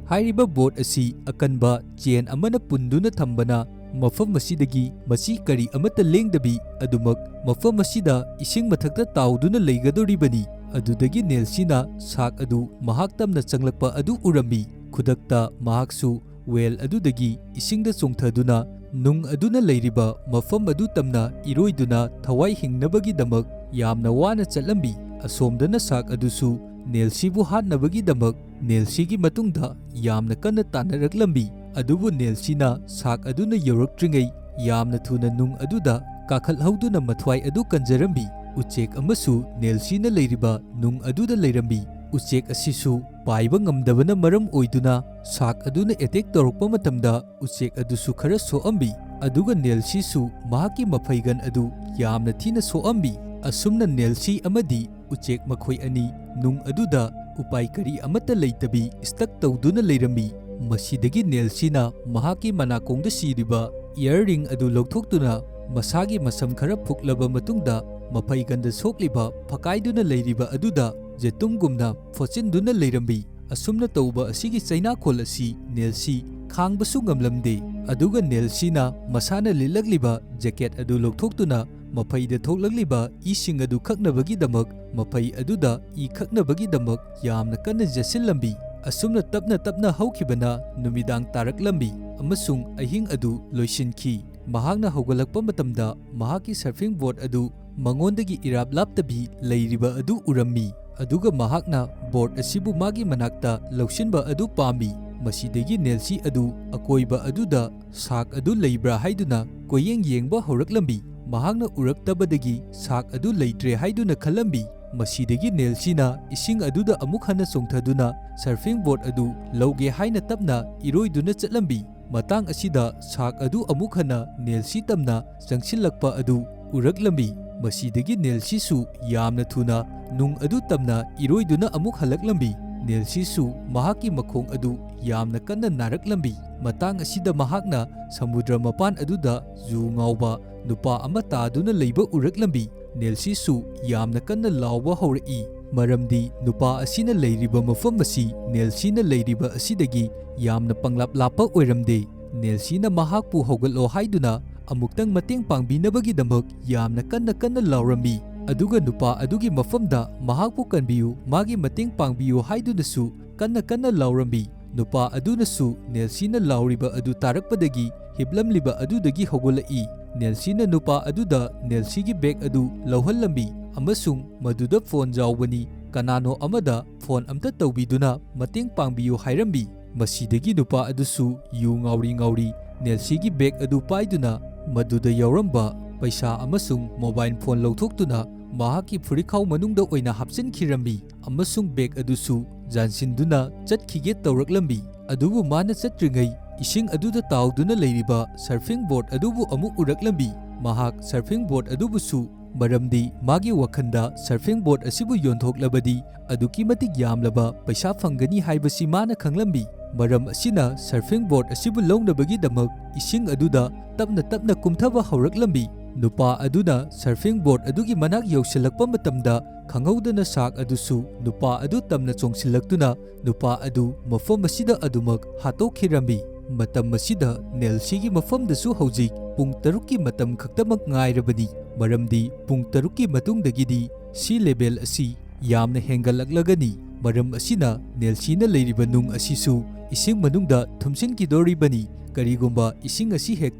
ꯍꯥꯏꯔꯤꯕ ꯕꯣꯠ ꯑꯁꯤ ꯑꯀꯟꯕ ꯆꯦꯟ ꯑꯃꯅ ꯄꯨꯟꯗꯨꯅ ꯊꯝꯕꯅ ꯃꯐꯝ ꯑꯁꯤꯗꯒꯤ ꯃꯁꯤ ꯀꯔꯤ ꯑꯃꯠꯇ ꯂꯦꯡꯗꯕꯤ ꯑꯗꯨꯃꯛ ꯃꯐꯝ ꯑꯁꯤꯗ ꯏꯁꯤꯡ ꯃꯊꯛꯇ ꯇꯥꯎꯗꯨꯅ ꯂꯩꯒꯗꯧꯔꯤꯕꯅꯤ ꯑꯗꯨꯗꯒꯤ ꯅꯦꯜꯁꯤꯅ ꯁꯥꯔꯛ ꯑꯗꯨ ꯃꯍꯥꯛ ꯇꯝꯅ ꯆꯪꯂꯛꯄ ꯑꯗꯨ ꯎꯔꯝꯃꯤ ꯈꯨꯗꯛꯇ ꯃꯍꯥꯛꯁꯨ ꯋꯦꯜ ꯑꯗꯨꯗꯒꯤ ꯏꯁꯤꯡꯗ ꯆꯣꯡꯊꯗꯨꯅ ꯅꯨꯡ ꯑꯗꯨꯅ ꯂꯩꯔꯤꯕ ꯃꯐꯝ ꯑꯗꯨ ꯇꯝꯅ ꯏꯔꯣꯏꯗꯨꯅ ꯊꯋꯥꯏ ꯍꯤꯡꯅꯕꯒꯤꯗꯃꯛ ꯌꯥꯝꯅ ꯋꯥꯅ ꯆꯠꯂꯝꯃꯤ ꯑꯁꯣꯝꯗꯅ ꯁꯥꯔꯛ ꯑꯗꯨꯁꯨ ꯅꯦꯜꯁꯤꯕꯨ ꯍꯥꯠꯅꯕꯒꯤꯗꯃꯛ ꯅꯦꯜꯁꯤꯒꯤ ꯃꯇꯨꯡꯗ ꯌꯥꯝꯅ ꯀꯟꯅ ꯇꯥꯟꯅꯔꯛꯂꯝꯃꯤ ꯑꯗꯨꯕꯨ ꯅꯦꯜꯁꯤꯅ ꯁꯥꯔꯛ ꯑꯗꯨꯅ ꯌꯧꯔꯛꯇ꯭ꯔꯤꯉꯩ ꯌꯥꯝꯅ ꯊꯨꯅ ꯅꯨꯡ ꯑꯗꯨꯗ ꯀꯥꯈꯠꯍꯧꯗꯨꯅ ꯃꯊ꯭ꯋꯥꯏ ꯑꯗꯨ ꯀꯟꯖꯔꯝꯃꯤ ꯎꯆꯦꯛ ꯑꯃꯁꯨ ꯅꯦꯜꯁꯤꯅ ꯂꯩꯔꯤꯕ ꯅꯨꯡ ꯑꯗꯨꯗ ꯂꯩꯔꯝꯃꯤ ꯎꯆꯦꯛ ꯑꯁꯤꯁꯨ ꯄꯥꯏꯕ ꯉꯝꯗꯕꯅ ꯃꯔꯝ ꯑꯣꯏꯗꯨꯅ ꯁꯥꯔꯛ ꯑꯗꯨꯅ ꯑꯦꯇꯦꯛ ꯇꯧꯔꯛꯄ ꯃꯇꯝꯗ ꯎꯆꯦꯛ ꯑꯗꯨꯁꯨ ꯈꯔ ꯁꯣꯛꯑꯝꯃꯤ ꯑꯗꯨꯒ ꯅꯦꯜꯁꯤꯁꯨ ꯃꯍꯥꯛꯀꯤ ꯃꯐꯩꯒꯟ ꯑꯗꯨ ꯌꯥꯝꯅ ꯊꯤꯅ ꯁꯣꯛꯑꯝꯃꯤ ꯑꯁꯨꯝꯅ ꯅꯦꯜꯁꯤ ꯑꯃꯗꯤ ꯎꯆꯦꯛ ꯃꯈꯣꯏ ꯑꯅꯤ ꯅꯨꯡ ꯑꯗꯨꯗ ꯎꯄꯥꯏ ꯀꯔꯤ ꯑꯃꯠꯇ ꯂꯩꯇꯕꯤ ꯁ꯭ꯇꯛ ꯇꯧꯗꯨꯅ ꯂꯩꯔꯝꯃꯤ ꯃꯁꯤꯗꯒꯤ ꯅꯦꯜꯁꯤꯅ ꯃꯍꯥꯛꯀꯤ ꯃꯅꯥꯀꯣꯡꯗ ꯁꯤꯔꯤꯕ ꯏꯌꯔꯔꯤꯡ ꯑꯗꯨ ꯂꯧꯊꯣꯛꯇꯨꯅ ꯃꯁꯥꯒꯤ ꯃꯁꯝ ꯈꯔ ꯐꯨꯛꯂꯕ ꯃꯇꯨꯡꯗ ꯃꯐꯩꯒꯟꯗ ꯁꯣꯛꯂꯤꯕ ꯐꯛꯥꯏꯗꯨꯅ ꯂꯩꯔꯤꯕ ꯑꯗꯨꯗ ꯖꯦꯇꯨꯝꯒꯨꯝꯅ ꯐꯣꯠꯆꯤꯟꯗꯨꯅ ꯂꯩꯔꯝꯃꯤ ꯑꯁꯨꯝꯅ ꯇꯧꯕ ꯑꯁꯤꯒꯤ ꯆꯩꯅꯥꯈꯣꯜ ꯑꯁꯤ ꯅꯦꯜꯁꯤ ꯈꯥꯡꯕꯁꯨ ꯉꯝꯂꯝꯗꯦ ꯑꯗꯨꯒ ꯅꯦꯜꯁꯤꯅ ꯃꯁꯥꯅ ꯂꯤꯠꯂꯛꯂꯤꯕ ꯖꯦꯀꯦꯠ ꯑꯗꯨ ꯂꯧꯊꯣꯛꯇꯨꯅ ꯃꯐꯩꯗ ꯊꯣꯛꯂꯛꯂꯤꯕ ꯏꯁꯤꯡ ꯑꯗꯨ ꯈꯛꯅꯕꯒꯤꯗꯃꯛ ꯃꯐꯩ ꯑꯗꯨꯗ ꯏ ꯈꯛꯅꯕꯒꯤꯗꯃꯛ ꯌꯥꯝꯅ ꯀꯟꯅ ꯌꯦꯠꯁꯤꯜꯂꯝꯃꯤ ꯑꯁꯨꯝꯅ ꯇꯞꯅ ꯇꯞꯅ ꯍꯧꯈꯤꯕꯅ ꯅꯨꯃꯤꯗꯥꯡ ꯇꯥꯔꯛꯂꯝꯃꯤ ꯑꯃꯁꯨꯡ ꯑꯍꯤꯡ ꯑꯗꯨ ꯂꯣꯏꯁꯤꯟꯈꯤ ꯃꯍꯥꯛꯅ ꯍꯧꯒꯠꯂꯛꯄ ꯃꯇꯝꯗ ꯃꯍꯥꯛꯀꯤ ꯁꯔꯐꯤꯡ ꯕꯣꯠ ꯑꯗꯨ ꯃꯉꯣꯟꯗꯒꯤ ꯏꯔꯥꯞ ꯂꯥꯞꯇꯕꯤ ꯂꯩꯔꯤꯕ ꯑꯗꯨ ꯎꯔꯝꯃꯤ ꯑꯗꯨꯒ ꯃꯍꯥꯛꯅ ꯕꯣꯠ ꯑꯁꯤꯕꯨ ꯃꯥꯒꯤ ꯃꯅꯥꯛꯇ ꯂꯧꯁꯤꯟꯕ ꯑꯗꯨ ꯄꯥꯝꯃꯤ ꯃꯁꯤꯗꯒꯤ ꯅꯦꯜꯁꯤ ꯑꯗꯨ ꯑꯀꯣꯏꯕ ꯑꯗꯨꯗ ꯁꯥꯔꯛ ꯑꯗꯨ ꯂꯩꯕ꯭ꯔꯥ ꯍꯥꯏꯗꯨꯅ ꯀꯣꯏꯌꯦꯡ ꯌꯦꯡꯕ ꯍꯧꯔꯛꯂꯝꯃꯤ ꯃꯍꯥꯛꯅ ꯎꯔꯛꯇꯕꯗꯒꯤ ꯁꯥꯔꯛ ꯑꯗꯨ ꯂꯩꯇ꯭ꯔꯦ ꯍꯥꯏꯗꯨꯅ ꯈꯜꯂꯝꯃꯤ ꯃꯁꯤꯗꯒꯤ ꯅꯦꯜꯁꯤꯅ ꯏꯁꯤꯡ ꯑꯗꯨꯗ ꯑꯃꯨꯛ ꯍꯟꯅ ꯆꯣꯡꯊꯗꯨꯅ ꯁꯔꯐꯤꯡ ꯕꯣꯠ ꯑꯗꯨ ꯂꯧꯒꯦ ꯍꯥꯏꯅ ꯇꯞꯅ ꯏꯔꯣꯏꯗꯨꯅ ꯆꯠꯂꯝꯃꯤ ꯃꯇꯥꯡ ꯑꯁꯤꯗ ꯁꯥꯔꯛ ꯑꯗꯨ ꯑꯃꯨꯛ ꯍꯟꯅ ꯅꯦꯜꯁꯤ ꯇꯝꯅ ꯆꯪꯁꯤꯜꯂꯛꯄ ꯑꯗꯨ ꯎꯔꯛꯂꯝꯃꯤ ꯃꯁꯤꯗꯒꯤ ꯅꯦꯜꯁꯤꯁꯨ ꯌꯥꯝꯅ ꯊꯨꯅ ꯅꯨꯡ ꯑꯗꯨ ꯇꯝꯅ ꯏꯔꯣꯏꯗꯨꯅ ꯑꯃꯨꯛ ꯍꯜꯂꯛꯂꯝꯃꯤ ꯅꯦꯜꯁꯤꯁꯨ ꯃꯍꯥꯛꯀꯤ ꯃꯈꯣꯡ ꯑꯗꯨ ꯌꯥꯝꯅ ꯀꯟꯅ ナꯔꯛꯂꯝꯃꯤ ꯃꯇꯥꯡ ꯑꯁꯤꯗ ꯃꯍꯥꯛꯅ ꯁꯃꯨꯗ꯭ꯔ ꯃꯄꯥꯟ ꯑꯗꯨꯗ ꯖꯨ ꯉꯥꯎꯕ ꯅꯨꯄꯥ ꯑꯃ ꯇꯥꯗꯨꯅ ꯂꯩꯕ ꯎꯔꯛꯂꯝꯃꯤ ꯅꯦꯜꯁꯤꯁꯨ ꯌꯥꯝꯅ ꯀꯟꯅ ꯂꯥꯎꯕ ꯍꯧꯔꯛꯏ ꯃꯔꯝꯗꯤ ꯅꯨꯄꯥ ꯑꯁꯤꯅ ꯂꯩꯔꯤꯕ ꯃꯐꯝ ꯑꯁꯤ ꯅꯦꯜꯁꯤꯅ ꯂꯩꯔꯤꯕ ꯑꯁꯤꯗꯒꯤ ꯌꯥꯝꯅ ꯄꯪꯂꯥꯞ ꯂꯥꯞꯄ ꯑꯣꯏꯔꯝꯗꯦ ꯅꯦꯜꯁꯤꯅ ꯃꯍꯥꯛꯄꯨ ꯍꯧꯒꯠꯂꯣ ꯍꯥꯏꯗꯨꯅ ꯑꯃꯨꯛꯇꯪ ꯃꯇꯦꯡ ꯄꯥꯡꯕꯤꯅꯕꯒꯤꯗꯃꯛ ꯌꯥꯝꯅ ꯀꯟꯅ ꯂꯥꯎꯔꯝꯃꯤ ꯑꯗꯨꯒ ꯅꯨꯄꯥ ꯑꯗꯨꯒꯤ ꯃꯐꯝꯗ ꯃꯍꯥꯛꯄꯨ ꯀꯟꯕꯤꯌꯨ ꯃꯥꯒꯤ ꯃꯇꯦꯡ ꯄꯥꯡꯕꯤꯌꯨ ꯍꯥꯏꯗꯨꯅꯁꯨ ꯀꯟꯅ ꯂꯥꯎꯔꯝꯃꯤ ꯅꯨꯄꯥ ꯑꯗꯨꯅꯁꯨ ꯅꯦꯜꯁꯤꯅ ꯂꯥꯎꯔꯤꯕ ꯑꯗꯨ ꯇꯥꯔꯛꯄꯗꯒꯤ ꯍꯤꯞꯂꯝꯂꯤꯕ ꯑꯗꯨꯗꯒꯤ ꯍꯧꯒꯠꯂꯛꯏ꯫ ꯅꯦꯜꯁꯤꯅ ꯅꯨꯄꯥ ꯑꯗꯨꯗ ꯅꯦꯜꯁꯤꯒꯤ ꯕꯦꯒ ꯑꯗꯨ ꯂꯧꯍꯜꯂꯝꯃꯤ ꯑꯃꯁꯨꯡ ꯃꯗꯨꯗ ꯐꯣꯟ ꯌꯥꯎꯕꯅꯤ, ꯀꯅꯥꯅꯣ ꯑꯃꯗ ꯐꯣꯟ ꯑꯝꯇ ꯇꯧꯕꯤꯗꯨꯅ ꯃꯇꯦꯡ ꯄꯥꯡꯕꯤꯌꯨ ꯍꯥꯏꯔꯝꯃꯤ꯫ ꯃꯁꯤꯗꯒꯤ ꯅꯨꯄꯥ ꯑꯗꯨꯁꯨ ꯌꯨ ꯉꯥꯎꯔꯤ ꯅꯦꯜꯁꯤꯒꯤ ꯕꯦꯒ ꯑꯗꯨ ꯄꯥꯏꯗꯨꯅ ꯃꯗꯨꯗ ꯌꯥꯎꯔꯝꯕ ꯄꯩꯁꯥ ꯑꯃꯁꯨꯡ ꯃꯣꯕꯥꯏꯜ ꯐꯣꯟ ꯂꯧꯊꯣꯛꯇꯨꯅ ꯃꯍꯥꯛꯀꯤ ꯐꯨꯔꯤꯠꯈꯥꯎ ꯃꯅꯨꯡꯗ ꯑꯣꯏꯅ ꯍꯥꯞꯆꯤꯟꯈꯤꯔꯝꯃꯤ ꯑꯃꯁꯨꯡ ꯕꯦꯒ ꯑꯗꯨꯁꯨ ꯌꯥꯟꯁꯤꯟꯗꯨꯅ ꯆꯠꯈꯤꯒꯦ ꯇꯧꯔꯛꯂꯝꯃꯤ꯫ ꯑꯗꯨꯕꯨ ꯃꯥꯅ ꯆꯠꯇ꯭ꯔꯤꯉꯩ ꯏꯁꯤꯡ ꯑꯗꯨꯗ ꯇꯥꯎꯗꯨꯅ ꯂꯩꯔꯤꯕ ꯁꯔꯐꯤꯡ ꯕꯣꯔꯗ ꯑꯗꯨꯕꯨ ꯑꯃꯨꯛ ꯎꯔꯛꯂꯝꯃꯤ꯫ ꯃꯍꯥꯛ ꯁꯔꯐꯤꯡ ꯕꯣꯔꯗ ꯑꯗꯨꯕꯨꯁꯨ ꯃꯔꯝꯗꯤ ꯃꯥꯒꯤ ꯋꯥꯈꯟꯗ ꯁꯔꯐꯤꯡ ꯕꯣꯔꯗ ꯑꯁꯤꯕꯨ ꯌꯣꯟꯊꯣꯛꯂꯕꯗꯤ ꯑꯗꯨꯛꯀꯤ ꯃꯇꯤꯛ ꯌꯥꯝꯂꯕ ꯄꯩꯁꯥ ꯐꯪꯒꯅꯤ ꯍꯥꯏꯕꯁꯤ ꯃꯥꯅ ꯈꯪꯂꯝꯃꯤ꯫ ꯃꯔꯝ ꯑꯁꯤꯅ ꯁꯔꯐꯤꯡ ꯕꯣꯔꯗ ꯑꯁꯤꯕꯨ ꯂꯧꯅꯕꯒꯤꯗꯃꯛ ꯏꯁꯤꯡ ꯑꯗꯨꯗ ꯇꯞꯅ ꯇꯞꯅ ꯀꯨꯝꯊꯕ ꯍꯧꯔꯛꯂꯝꯃꯤ꯫ ꯅꯨꯄꯥ ꯑꯗꯨꯅ ꯁꯔꯐꯤꯡ ꯕꯣꯔꯗ ꯑꯗꯨꯒꯤ ꯃꯅꯥꯛ ꯌꯧꯁꯤꯜꯂꯛꯄ ꯃꯇꯝꯗ ꯈꯪꯍꯧꯗꯅ ꯁꯥꯔꯛ ꯑꯗꯨꯁꯨ ꯅꯨꯄꯥ ꯑꯗꯨ ꯇꯝꯅ ꯆꯣꯡꯁꯤꯜꯂꯛꯇꯨꯅ ꯅꯨꯄꯥ ꯑꯗꯨ ꯃꯐꯝ ꯑꯁꯤꯗ ꯑꯗꯨꯃꯛ ꯍꯥꯠꯇꯣꯛꯈꯤꯔꯝꯃꯤ꯫ ꯃꯇꯝ ꯑꯁꯤꯗ ꯅꯦꯜꯁꯤꯒꯤ ꯃꯐꯝꯗꯁꯨ ꯍꯧꯖꯤꯛ ꯄꯨꯡ 6ꯀꯤ ꯃꯇꯝ ꯈꯛꯇꯃꯛ ꯉꯥꯏꯔꯕꯅꯤ, ꯃꯔꯝꯗꯤ ꯄꯨꯡ 6ꯀꯤ ꯃꯇꯨꯡꯗꯒꯤꯗꯤ ꯁꯤ ꯂꯦꯚꯦꯜ ꯑꯁꯤ ꯌꯥꯝꯅ ꯍꯦꯟꯒꯠꯂꯛꯂꯒꯅꯤ꯫ ꯃꯔꯝ ꯑꯁꯤꯅ ꯅꯦꯜꯁꯤꯅ ꯂꯩꯔꯤꯕ ꯅꯨꯡ ꯑꯁꯤꯁꯨ ꯏꯁꯤꯡ ꯃꯅꯨꯡꯗ ꯊꯨꯝꯖꯤꯟꯈꯤꯗꯣꯔꯤꯕꯅꯤ꯫ ꯀꯔꯤꯒꯨꯝꯕ ꯏꯁꯤꯡ ꯑꯁꯤ ꯍꯦꯛ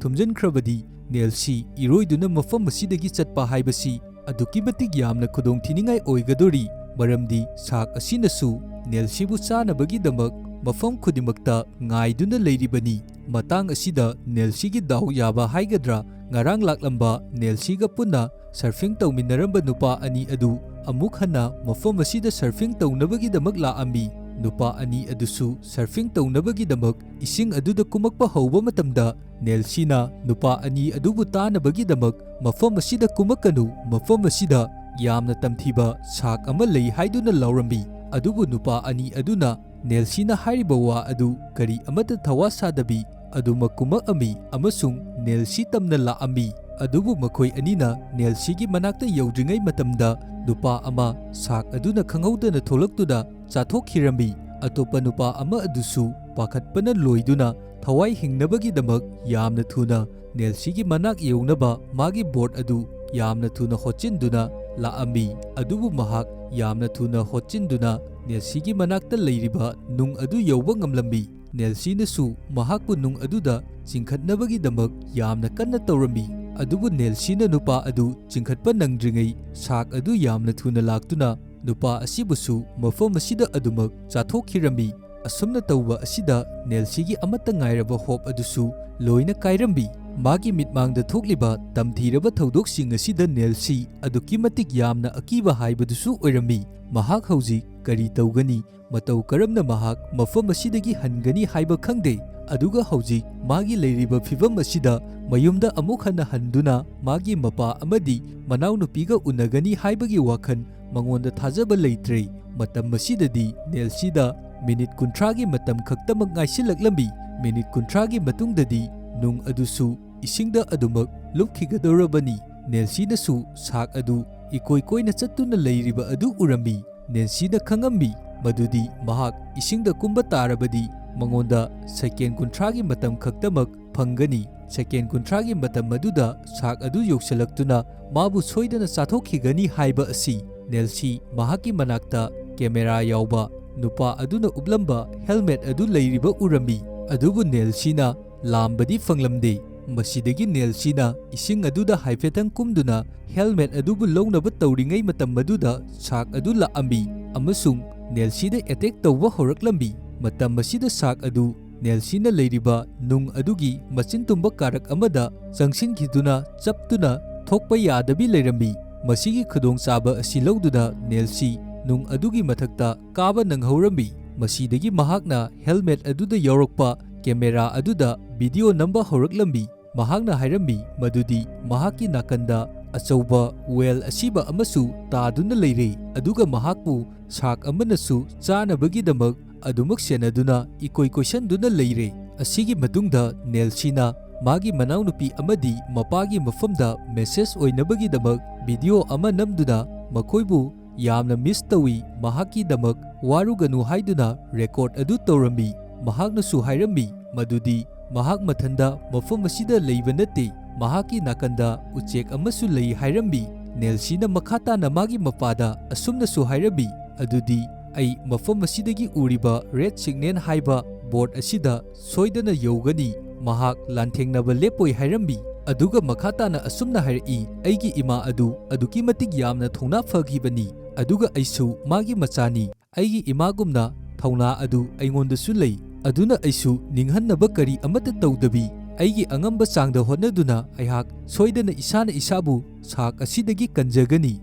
ꯊꯨꯝꯖꯤꯟꯈ꯭ꯔꯕꯗꯤ ꯅꯦꯜꯁꯤ ꯏꯔꯣꯏꯗꯨꯅ ꯃꯐꯝ ꯑꯁꯤꯗꯒꯤ ꯆꯠꯄ ꯍꯥꯏꯕꯁꯤ ꯑꯗꯨꯛꯀꯤ ꯃꯇꯤꯛ ꯌꯥꯝꯅ ꯈꯨꯗꯣꯡꯊꯤꯅꯤꯡꯉꯥꯏ ꯑꯣꯏꯒꯗꯣꯔꯤ, ꯃꯔꯝꯗꯤ ꯁꯥꯔꯛ ꯑꯁꯤꯅꯁꯨ ꯅꯦꯜꯁꯤꯕꯨ ꯆꯥꯅꯕꯒꯤꯗꯃꯛ ꯃꯐꯝ ꯈꯨꯗꯤꯡꯃꯛꯇ ꯉꯥꯏꯗꯨꯅ ꯂꯩꯔꯤꯕꯅꯤ꯫ ꯃꯇꯥꯡ ꯑꯁꯤꯗ ꯅꯦꯜꯁꯤꯒꯤ ꯗꯥꯎ ꯌꯥꯕ ꯍꯥꯏꯒꯗ꯭ꯔꯥ, ꯉꯔꯥꯡ ꯂꯥꯛꯂꯝꯕ ꯅꯦꯜꯁꯤꯒ ꯄꯨꯟꯅ ꯁꯔꯐꯤꯡ ꯇꯧꯃꯤꯟꯅꯔꯝꯕ ꯅꯨꯄꯥ ꯑꯅꯤ ꯑꯗꯨ ꯑꯃꯨꯛ ꯍꯟꯅ ꯃꯐꯝ ꯑꯁꯤꯗ ꯁꯔꯐꯤꯡ ꯇꯧꯅꯕꯒꯤꯗꯃꯛ ꯂꯥꯛꯑꯝꯃꯤ꯫ ꯅꯨꯄꯥ ꯑꯅꯤ ꯑꯗꯨꯁꯨ ꯁꯔꯐꯤꯡ ꯇꯧꯅꯕꯒꯤꯗꯃꯛ ꯏꯁꯤꯡ ꯑꯗꯨꯗ ꯀꯨꯝꯃꯛꯄ ꯍꯧꯕ ꯃꯇꯝꯗ ꯅꯦꯜꯁꯤꯅ ꯅꯨꯄꯥ ꯑꯅꯤ ꯑꯗꯨꯕꯨ ꯇꯥꯅꯕꯒꯤꯗꯃꯛ ꯃꯐꯝ ꯑꯁꯤꯗ ꯀꯨꯝꯃꯛꯀꯅꯨ, ꯃꯐꯝ ꯑꯁꯤꯗ ꯌꯥꯝꯅ ꯇꯝꯊꯤꯕ ꯁꯥꯔꯛ ꯑꯃ ꯂꯩ ꯍꯥꯏꯗꯨꯅ ꯂꯥꯎꯔꯝꯃꯤ꯫ ꯑꯗꯨꯕꯨ ꯅꯨꯄꯥ ꯑꯅꯤ ꯑꯗꯨꯅ ꯅꯦꯜꯁꯤꯅ ꯍꯥꯏꯔꯤꯕ ꯋꯥ ꯑꯗꯨ ꯀꯔꯤ ꯑꯃꯠꯇ ꯊꯋꯥ ꯁꯥꯗꯕꯤ ꯑꯗꯨꯃꯛ ꯀꯨꯝꯃꯛꯑꯝꯃꯤ ꯑꯃꯁꯨꯡ ꯅꯦꯜꯁꯤ ꯇꯝꯅ ꯂꯥꯛꯑꯝꯃꯤ꯫ ꯑꯗꯨꯕꯨ ꯃꯈꯣꯏ ꯑꯅꯤꯅ ꯅꯦꯜꯁꯤꯒꯤ ꯃꯅꯥꯛꯇ ꯌꯧꯗ꯭ꯔꯤꯉꯩ ꯃꯇꯝꯗ ꯅꯨꯄꯥ ꯑꯃ ꯁꯥꯔꯛ ꯑꯗꯨꯅ ꯈꯪꯍꯧꯗꯅ ꯊꯣꯛꯂꯛꯇꯨꯅ ꯆꯥꯊꯣꯛꯈꯤꯔꯝꯃꯤ꯫ ꯑꯇꯣꯞꯄ ꯅꯨꯄꯥ ꯑꯃ ꯑꯗꯨꯁꯨ ꯄꯥꯈꯠꯄꯅ ꯂꯣꯏꯗꯨꯅ ꯊꯋꯥꯏ ꯍꯤꯡꯅꯕꯒꯤꯗꯃꯛ ꯌꯥꯝꯅ ꯊꯨꯅ ꯅꯦꯜꯁꯤꯒꯤ ꯃꯅꯥꯛ ꯌꯧꯅꯕ ꯃꯥꯒꯤ ꯕꯣꯔꯗ ꯑꯗꯨ ꯌꯥꯝꯅ ꯊꯨꯅ ꯍꯣꯠꯆꯤꯟꯗꯨꯅ ꯂꯥꯛꯑꯝꯃꯤ꯫ ꯑꯗꯨꯕꯨ ꯃꯍꯥꯛ ꯌꯥꯝꯅ ꯊꯨꯅ ꯍꯣꯠꯆꯤꯟꯗꯨꯅ ꯅꯦꯜꯁꯤꯒꯤ ꯃꯅꯥꯛꯇ ꯂꯩꯔꯤꯕ ꯅꯨꯡ ꯑꯗꯨ ꯌꯧꯕ ꯉꯝꯂꯝꯃꯤ꯫ ꯅꯦꯜꯁꯤꯅꯁꯨ ꯃꯍꯥꯛꯄꯨ ꯅꯨꯡ ꯑꯗꯨꯗ ꯆꯤꯡꯈꯠꯅꯕꯒꯤꯗꯃꯛ ꯌꯥꯝꯅ ꯀꯟꯅ ꯇꯧꯔꯝꯃꯤ꯫ ꯑꯗꯨꯕꯨ ꯅꯦꯜꯁꯤꯅ ꯅꯨꯄꯥ ꯑꯗꯨ ꯆꯤꯡꯈꯠꯄ ꯅꯪꯗ꯭ꯔꯤꯉꯩ ꯁꯥꯔꯛ ꯑꯗꯨ ꯌꯥꯝꯅ ꯊꯨꯅ ꯂꯥꯛꯇꯨꯅ ꯅꯨꯄꯥ ꯑꯁꯤꯕꯨꯁꯨ ꯃꯐꯝ ꯑꯁꯤꯗ ꯑꯗꯨꯃꯛ ꯆꯥꯊꯣꯛꯈꯤꯔꯝꯃꯤ꯫ ꯑꯁꯨꯝꯅ ꯇꯧꯕ ꯑꯁꯤꯗ ꯅꯦꯜꯁꯤꯒꯤ ꯑꯃꯠꯇ ꯉꯥꯏꯔꯕ ꯍꯣꯞ ꯑꯗꯨꯁꯨ ꯂꯣꯏꯅ ꯀꯥꯏꯔꯝꯃꯤ꯫ ꯃꯥꯒꯤ ꯃꯤꯠꯃꯥꯡꯗ ꯊꯣꯛꯂꯤꯕ ꯇꯝꯊꯤꯔꯕ ꯊꯧꯗꯣꯛꯁꯤꯡ ꯑꯁꯤꯗ ꯅꯦꯜꯁꯤ ꯑꯗꯨꯛꯀꯤ ꯃꯇꯤꯛ ꯌꯥꯝꯅ ꯑꯀꯤꯕ ꯍꯥꯏꯕꯗꯨꯁꯨ ꯑꯣꯏꯔꯝꯃꯤ꯫ ꯃꯍꯥꯛ ꯍꯧꯖꯤꯛ ꯀꯔꯤ ꯇꯧꯒꯅꯤ, ꯃꯇꯧ ꯀꯔꯝꯅ ꯃꯍꯥꯛ ꯃꯐꯝ ꯑꯁꯤꯗꯒꯤ ꯍꯟꯒꯅꯤ ꯍꯥꯏꯕ ꯈꯪꯗꯦ꯫ ꯑꯗꯨꯒ ꯍꯧꯖꯤꯛ ꯃꯥꯒꯤ ꯂꯩꯔꯤꯕ ꯐꯤꯚꯝ ꯑꯁꯤꯗ ꯃꯌꯨꯝꯗ ꯑꯃꯨꯛ ꯍꯟꯅ ꯍꯟꯗꯨꯅ ꯃꯥꯒꯤ ꯃꯄꯥ ꯑꯃꯗꯤ ꯃꯅꯥꯎꯅꯨꯄꯤꯒ ꯎꯅꯒꯅꯤ ꯍꯥꯏꯕꯒꯤ ꯋꯥꯈꯜ ꯃꯉꯣꯟꯗ ꯊꯥꯖꯕ ꯂꯩꯇ꯭ꯔꯦ꯫ ꯃꯇꯝ ꯑꯁꯤꯗꯗꯤ ꯅꯦꯜꯁꯤꯗ ꯃꯤꯅꯤꯠ 30ꯒꯤ ꯃꯇꯝ ꯈꯛꯇꯃꯛ ꯉꯥꯏꯁꯤꯜꯂꯛꯂꯝꯃꯤ꯫ ꯃꯤꯅꯤꯠ 30ꯒꯤ ꯃꯇꯨꯡꯗꯗꯤ ꯅꯨꯡ ꯑꯗꯨꯁꯨ ꯏꯁꯤꯡꯗ ꯑꯗꯨꯃꯛ ꯂꯨꯞꯈꯤꯒꯗꯧꯔꯕꯅꯤ꯫ ꯅꯦꯜꯁꯤꯅꯁꯨ ꯁꯥꯔꯛ ꯑꯗꯨ ꯏꯀꯣꯏ ꯀꯣꯏꯅ ꯆꯠꯇꯨꯅ ꯂꯩꯔꯤꯕ ꯑꯗꯨ ꯎꯔꯝꯃꯤ꯫ ꯅꯦꯜꯁꯤꯅ ꯈꯪꯉꯝꯃꯤ ꯃꯗꯨꯗꯤ ꯃꯍꯥꯛ ꯏꯁꯤꯡꯗ ꯀꯨꯝꯕ ꯇꯥꯔꯕꯗꯤ ꯃꯉꯣꯟꯗ ꯁꯦꯀꯦꯟ 30ꯒꯤ ꯃꯇꯝ ꯈꯛꯇꯃꯛ ꯐꯪꯒꯅꯤ꯫ ꯁꯦꯀꯦꯟ 30ꯒꯤ ꯃꯇꯝ ꯑꯗꯨꯗ ꯁꯥꯔꯛ ꯑꯗꯨ ꯌꯧꯁꯤꯜꯂꯛꯇꯨꯅ ꯃꯥꯕꯨ ꯁꯣꯏꯗꯅ ꯆꯥꯊꯣꯛꯈꯤꯒꯅꯤ ꯍꯥꯏꯕ ꯑꯁꯤ ꯅꯦꯜꯁꯤ ꯃꯍꯥꯛꯀꯤ ꯃꯅꯥꯛꯇ ꯀꯦꯃꯦꯔꯥ ꯌꯥꯎꯕ ꯅꯨꯄꯥ ꯑꯗꯨꯅ ꯎꯞꯂꯝꯕ ꯍꯦꯜꯃꯦꯠ ꯑꯗꯨ ꯂꯩꯔꯤꯕ ꯎꯔꯝꯃꯤ꯫ ꯑꯗꯨꯕꯨ ꯅꯦꯜꯁꯤꯅ ꯂꯥꯝꯕꯗꯤ ꯐꯪꯂꯝꯗꯦ꯫ ꯃꯁꯤꯗꯒꯤ ꯅꯦꯜꯁꯤꯅ ꯏꯁꯤꯡ ꯑꯗꯨꯗ ꯍꯥꯏꯐꯦꯠꯇꯪ ꯀꯨꯝꯗꯨꯅ ꯍꯦꯜꯃꯦꯠ ꯑꯗꯨꯕꯨ ꯂꯧꯅꯕ ꯇꯧꯔꯤꯉꯩ ꯃꯇꯝ ꯑꯗꯨꯗ ꯁꯥꯔꯛ ꯑꯗꯨ ꯂꯥꯛꯑꯝꯃꯤ ꯑꯃꯁꯨꯡ ꯅꯦꯜꯁꯤꯗ ꯑꯦꯇꯦꯛ ꯇꯧꯕ ꯍꯧꯔꯛꯂꯝꯃꯤ꯫ ꯃꯇꯝ ꯑꯁꯤꯗ ꯁꯥꯔꯛ ꯑꯗꯨ ꯅꯦꯜꯁꯤꯅ ꯂꯩꯔꯤꯕ ꯅꯨꯡ ꯑꯗꯨꯒꯤ ꯃꯆꯤꯟ ꯇꯨꯝꯕ ꯀꯥꯔꯛ ꯑꯃꯗ ꯆꯪꯁꯤꯟꯈꯤꯗꯨꯅ ꯆꯞꯇꯨꯅ ꯊꯣꯛꯄ ꯌꯥꯗꯕꯤ ꯂꯩꯔꯝꯃꯤ꯫ ꯃꯁꯤꯒꯤ ꯈꯨꯗꯣꯡꯆꯥꯕ ꯑꯁꯤ ꯂꯧꯗꯨꯅ ꯅꯦꯜꯁꯤ ꯅꯨꯡ ꯑꯗꯨꯒꯤ ꯃꯊꯛꯇ ꯀꯥꯕ ꯅꯪꯍꯧꯔꯝꯃꯤ꯫ ꯃꯁꯤꯗꯒꯤ ꯃꯍꯥꯛꯅ ꯍꯦꯜꯃꯦꯠ ꯑꯗꯨꯗ ꯌꯥꯎꯔꯛꯄ ꯀꯦꯃꯦꯔꯥ ꯑꯗꯨꯗ ꯚꯤꯗꯤꯑꯣ ꯅꯝꯕ ꯍꯧꯔꯛꯂꯝꯃꯤ꯫ ꯃꯍꯥꯛꯅ ꯍꯥꯏꯔꯝꯃꯤ ꯃꯗꯨꯗꯤ ꯃꯍꯥꯛꯀꯤ ꯅꯥꯀꯟꯗ ꯑꯆꯧꯕ ꯋꯦꯜ ꯑꯁꯤꯕ ꯑꯃꯁꯨ ꯇꯥꯗꯨꯅ ꯂꯩꯔꯦ, ꯑꯗꯨꯒ ꯃꯍꯥꯛꯄꯨ ꯁꯥꯔꯛ ꯑꯃꯅꯁꯨ ꯆꯥꯅꯕꯒꯤꯗꯃꯛ ꯑꯗꯨꯃꯛ ꯁꯦꯟꯅꯗꯨꯅ ꯏꯀꯣꯏ ꯀꯣꯏꯁꯟꯗꯨꯅ ꯂꯩꯔꯦ꯫ ꯑꯁꯤꯒꯤ ꯃꯇꯨꯡꯗ ꯅꯦꯜꯁꯤꯅ ꯃꯥꯒꯤ ꯃꯅꯥꯎꯅꯨꯄꯤ ꯑꯃꯗꯤ ꯃꯄꯥꯒꯤ ꯃꯐꯝꯗ ꯃꯦꯁꯦꯖ ꯑꯣꯏꯅꯕꯒꯤꯗꯃꯛ ꯚꯤꯗꯤꯑꯣ ꯑꯃ ꯅꯝꯗꯨꯅ ꯃꯈꯣꯏꯕꯨ ꯌꯥꯝꯅ ꯃꯤꯁ ꯇꯧꯏ, ꯃꯍꯥꯛꯀꯤꯗꯃꯛ ꯋꯥꯔꯨꯒꯅꯨ ꯍꯥꯏꯗꯨꯅ ꯔꯦꯀꯣꯔꯗ ꯑꯗꯨ ꯇꯧꯔꯝꯃꯤ꯫ ꯃꯍꯥꯛꯅꯁꯨ ꯍꯥꯏꯔꯝꯃꯤ ꯃꯗꯨꯗꯤ ꯃꯍꯥꯛ ꯃꯊꯟꯗ ꯃꯐꯝ ꯑꯁꯤꯗ ꯂꯩꯕ ꯅꯠꯇꯦ, ꯃꯍꯥꯛꯀꯤ ꯅꯥꯀꯟꯗ ꯎꯆꯦꯛ ꯑꯃꯁꯨ ꯂꯩ ꯍꯥꯏꯔꯝꯃꯤ꯫ ꯅꯦꯜꯁꯤꯅ ꯃꯈꯥ ꯇꯥꯅ ꯃꯥꯒꯤ ꯃꯄꯥꯗ ꯑꯁꯨꯝꯅꯁꯨ ꯍꯥꯏꯔꯝꯃꯤ, ꯑꯗꯨꯗꯤ ꯑꯩ ꯃꯐꯝ ꯑꯁꯤꯗꯒꯤ ꯎꯔꯤꯕ ꯔꯦꯗ ꯁꯤꯒꯅꯦꯜ ꯍꯥꯏꯕ ꯕꯣꯔꯗ ꯑꯁꯤꯗ ꯁꯣꯏꯗꯅ ꯌꯧꯒꯅꯤ, mahak lanthengnaба lepoi hairami aduga makhatana asumna hairi aigi ima adu aduki matik yamna thongna phagibani aduga aisu magi machani aigi imagumna thongna adu aingondasu lei aduna aisu ninghannaba kari amata tawdabi aigi angamba changda hotnaduna aihak soidana isana isabu sak asidagi kanjagani